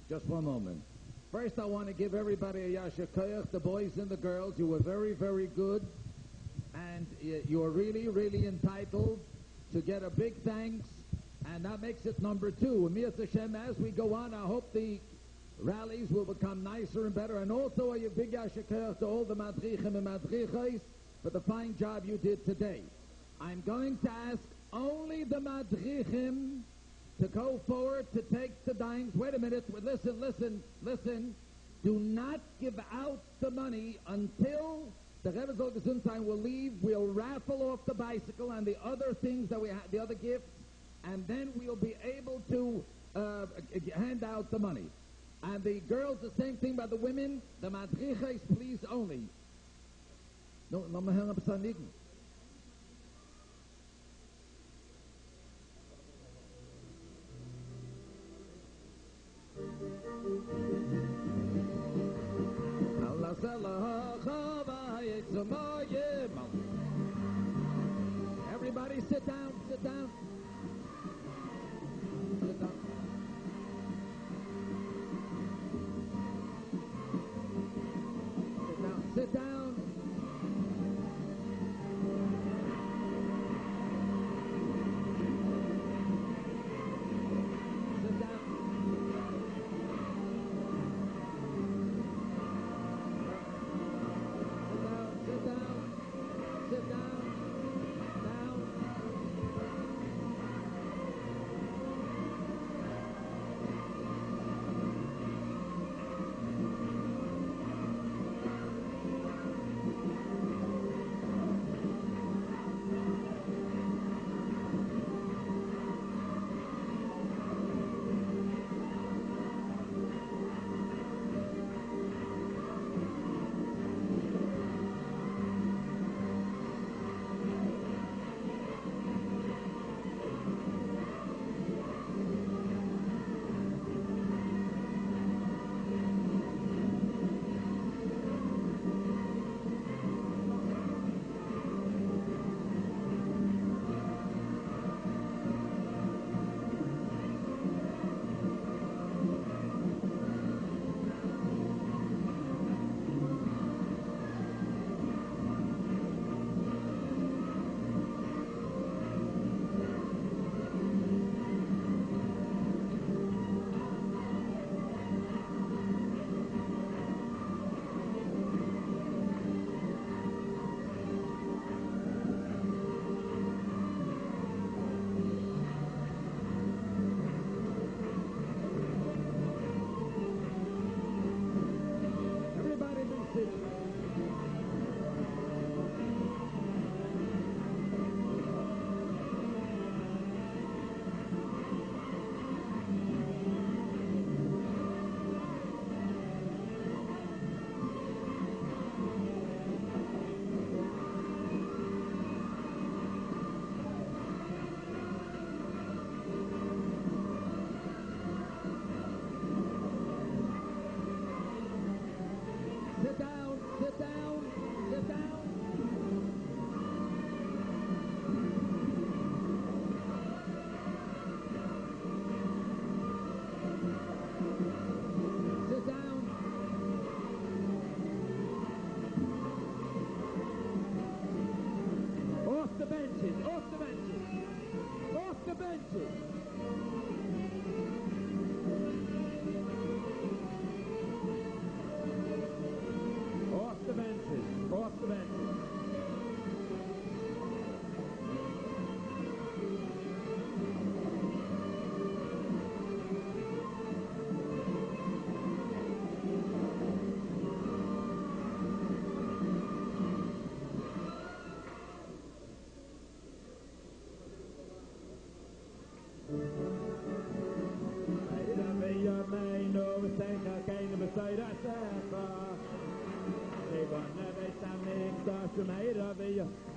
Just one moment. First, I want to give everybody a yasher koyach, the boys and the girls. You were very, very good, and you are really, really entitled to get a big thanks, and that makes it number 2. And Mi'as Hashem, as we go on, I hope the rallies will become nicer and better, and also a big yasher koyach to all the madrichim and madrichas for the fine job you did today. I'm going to ask only the madrichim to go forward to take the dimes. Wait a minute. Listen. Do not give out the money until the Rebbe Zol Gesundheim will leave. We'll raffle off the bicycle and the other things that we have, the other gifts, and then we'll be able to hand out the money. And the girls, the same thing by the women. The madriches, please only. No, everybody sit down. Sit down.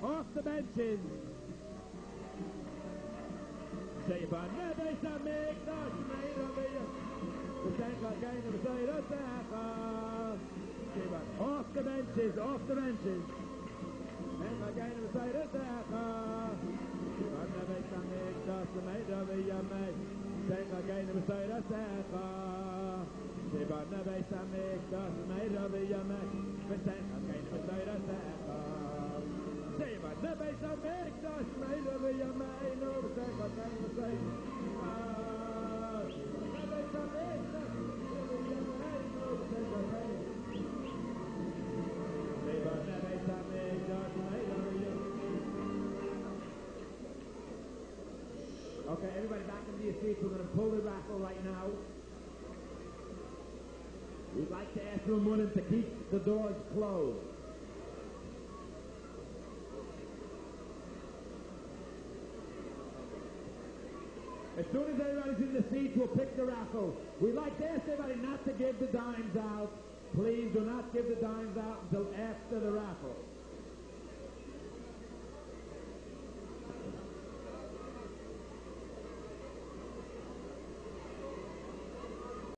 Off the benches. Off the benches, off the benches. Okay, everybody back into your seats. We're going to pull the raffle right now. We'd like to ask Ramunim to keep the doors closed. As soon as everybody's in the seats, we'll pick the raffle. We'd like to ask everybody not to give the dimes out. Please do not give the dimes out until after the raffle.